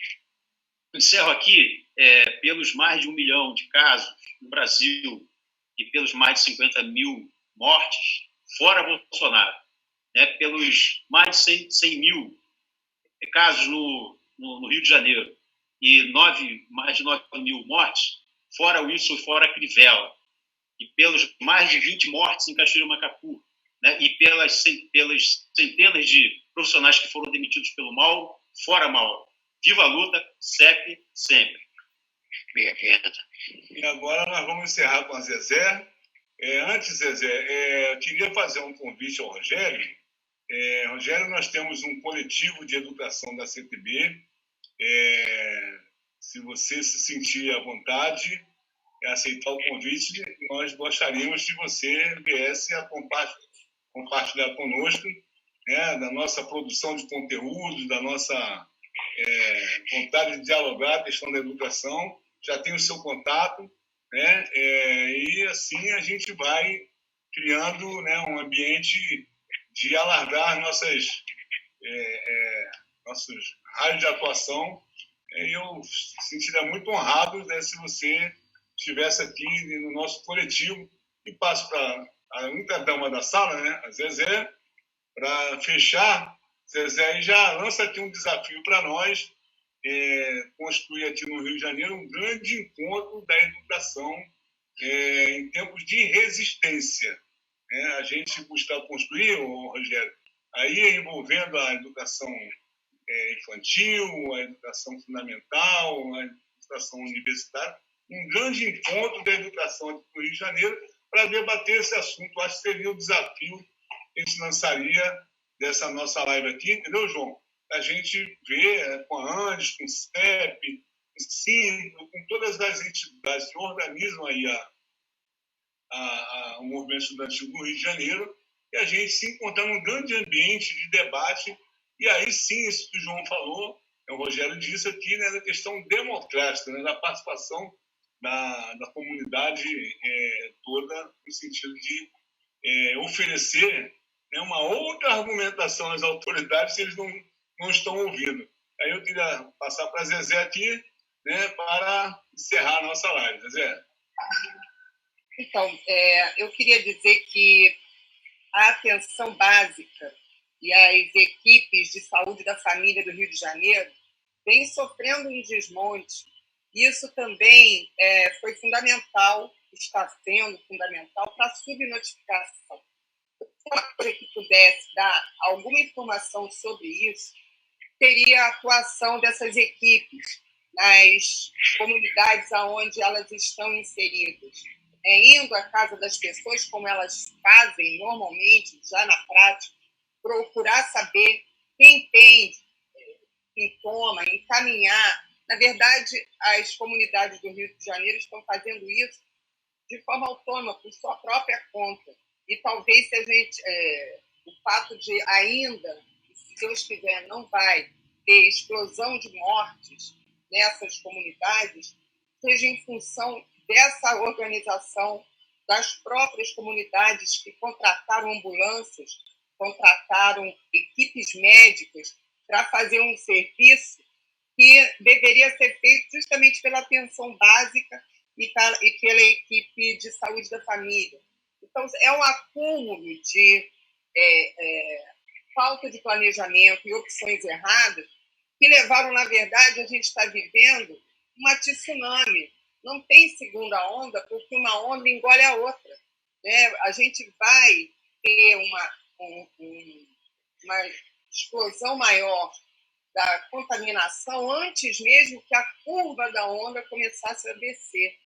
encerro aqui, pelos mais de 1 milhão de casos no Brasil e pelos mais de 50 mil mortes, fora Bolsonaro, né? Pelos mais de 100 mil casos no Rio de Janeiro e mais de 9 mil mortes, fora Wilson e fora Crivella, e pelos mais de 20 mortes em Cachoeira-Macacu, né? E pelas centenas de profissionais que foram demitidos pelo Mauro, fora Mauro. Viva a luta, CEP sempre. E agora nós vamos encerrar com a Zezé. Antes, Zezé, eu queria fazer um convite ao Rogério. Rogério, nós temos um coletivo de educação da CTB. Se você se sentir à vontade, aceitar o convite, nós gostaríamos que você viesse a compartilhar conosco, né, da nossa produção de conteúdo, da nossa vontade de dialogar a questão da educação. Já tem o seu contato, né, e assim a gente vai criando, né, um ambiente de alargar nossos raios de atuação. Eu sentiria muito honrado, né, se você estivesse aqui no nosso coletivo. E passo para a única dama da sala, né, a Zezé, para fechar. Zezé, já lança aqui um desafio para nós, construir aqui no Rio de Janeiro um grande encontro da educação em tempos de resistência. A gente busca construir, Rogério, aí envolvendo a educação infantil, a educação fundamental, a educação universitária, um grande encontro da educação aqui no Rio de Janeiro para debater esse assunto. Acho que seria o desafio que a gente lançaria dessa nossa live aqui, entendeu, João? A gente vê com a ANDES, com o CEP, com o SINDO, com todas as entidades que organizam aí o movimento estudantil do Rio de Janeiro, e a gente se encontrar num grande ambiente de debate. E aí sim, isso que o João falou, o Rogério disse aqui, né, da questão democrática, né, da participação da comunidade toda, no sentido de oferecer, né, uma outra argumentação às autoridades se eles não estão ouvindo. Aí eu queria passar para a Zezé aqui, né, para encerrar a nossa live. Zezé. Então, eu queria dizer que a atenção básica e as equipes de saúde da família do Rio de Janeiro vêm sofrendo um desmonte. Isso também foi fundamental, está sendo fundamental para a subnotificação. Se que pudesse dar alguma informação sobre isso, teria a atuação dessas equipes nas comunidades onde elas estão inseridas. Indo à casa das pessoas, como elas fazem normalmente, já na prática, procurar saber quem tem sintoma, encaminhar. Na verdade, as comunidades do Rio de Janeiro estão fazendo isso de forma autônoma, por sua própria conta. E talvez se a gente, o fato de ainda, se Deus quiser, não vai ter explosão de mortes nessas comunidades, seja em função dessa organização das próprias comunidades que contrataram ambulâncias, contrataram equipes médicas para fazer um serviço que deveria ser feito justamente pela atenção básica e pela equipe de saúde da família. Então, é um acúmulo de falta de planejamento e opções erradas que levaram, na verdade, a gente está vivendo uma tsunami. Não tem segunda onda, porque uma onda engole a outra. Né? A gente vai ter uma explosão maior da contaminação antes mesmo que a curva da onda começasse a descer.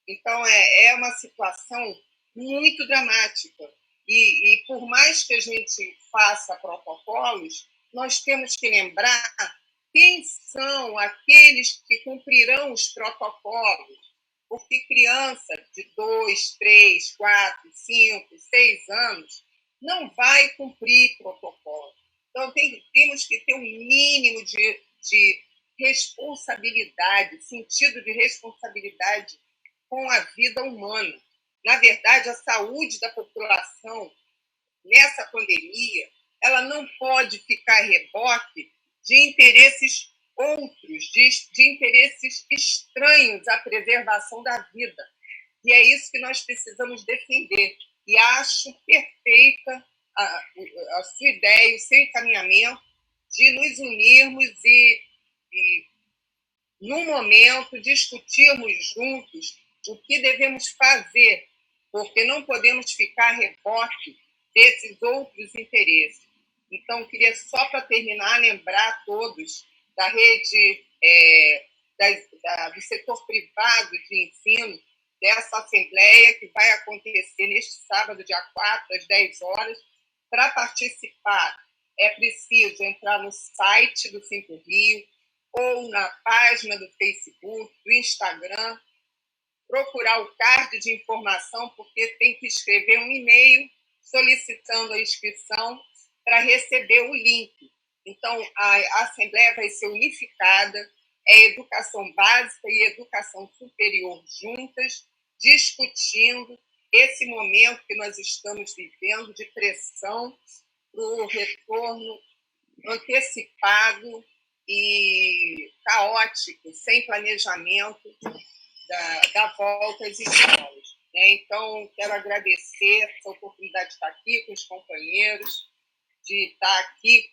Então, é uma situação muito dramática. E por mais que a gente faça protocolos, nós temos que lembrar quem são aqueles que cumprirão os protocolos. Porque criança de 2, 3, 4, 5, 6 anos não vai cumprir protocolo. Então, temos que ter um mínimo de responsabilidade, sentido de responsabilidade com a vida humana. Na verdade, a saúde da população nessa pandemia, ela não pode ficar a reboque de interesses outros, de interesses estranhos à preservação da vida. E é isso que nós precisamos defender. E acho perfeita a sua ideia, o seu encaminhamento de nos unirmos e num momento, discutirmos juntos o que devemos fazer, porque não podemos ficar a reboque desses outros interesses. Então, queria só para terminar, lembrar a todos da rede do setor privado de ensino, dessa assembleia que vai acontecer neste sábado, dia 4, às 10 horas. Para participar, é preciso entrar no site do Simpro Rio ou na página do Facebook, do Instagram, procurar o card de informação, porque tem que escrever um e-mail solicitando a inscrição para receber o link. Então, a Assembleia vai ser unificada, educação básica e educação superior juntas, discutindo esse momento que nós estamos vivendo de pressão para o retorno antecipado e caótico, sem planejamento da volta às escolas. Então, quero agradecer essa oportunidade de estar aqui com os companheiros, de estar aqui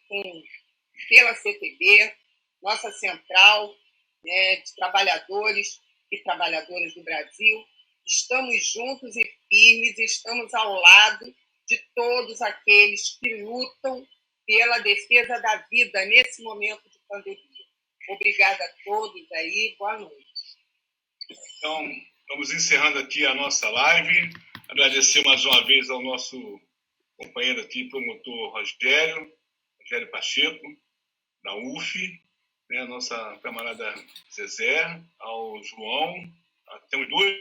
pela CTB, nossa central de trabalhadores e trabalhadoras do Brasil. Estamos juntos e firmes, estamos ao lado de todos aqueles que lutam pela defesa da vida nesse momento de pandemia. Obrigada a todos aí, boa noite. Então, estamos encerrando aqui a nossa live. Agradecer mais uma vez ao nosso companheiro aqui, promotor Rogério Pacheco, da UF, né, a nossa camarada Zezé, ao João, temos dois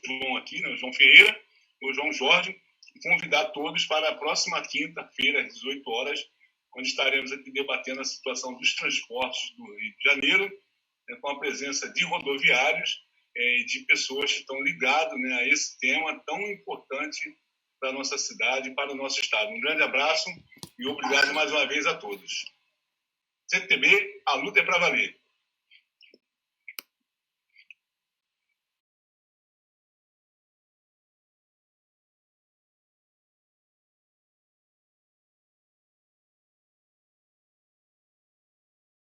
João aqui, né, o João Ferreira e o João Jorge, e convidar todos para a próxima quinta-feira, às 18 horas, onde estaremos aqui debatendo a situação dos transportes do Rio de Janeiro, né, com a presença de rodoviários e de pessoas que estão ligadas, né, a esse tema tão importante para a nossa cidade e para o nosso estado. Um grande abraço e obrigado mais uma vez a todos. CTB, a luta é para valer.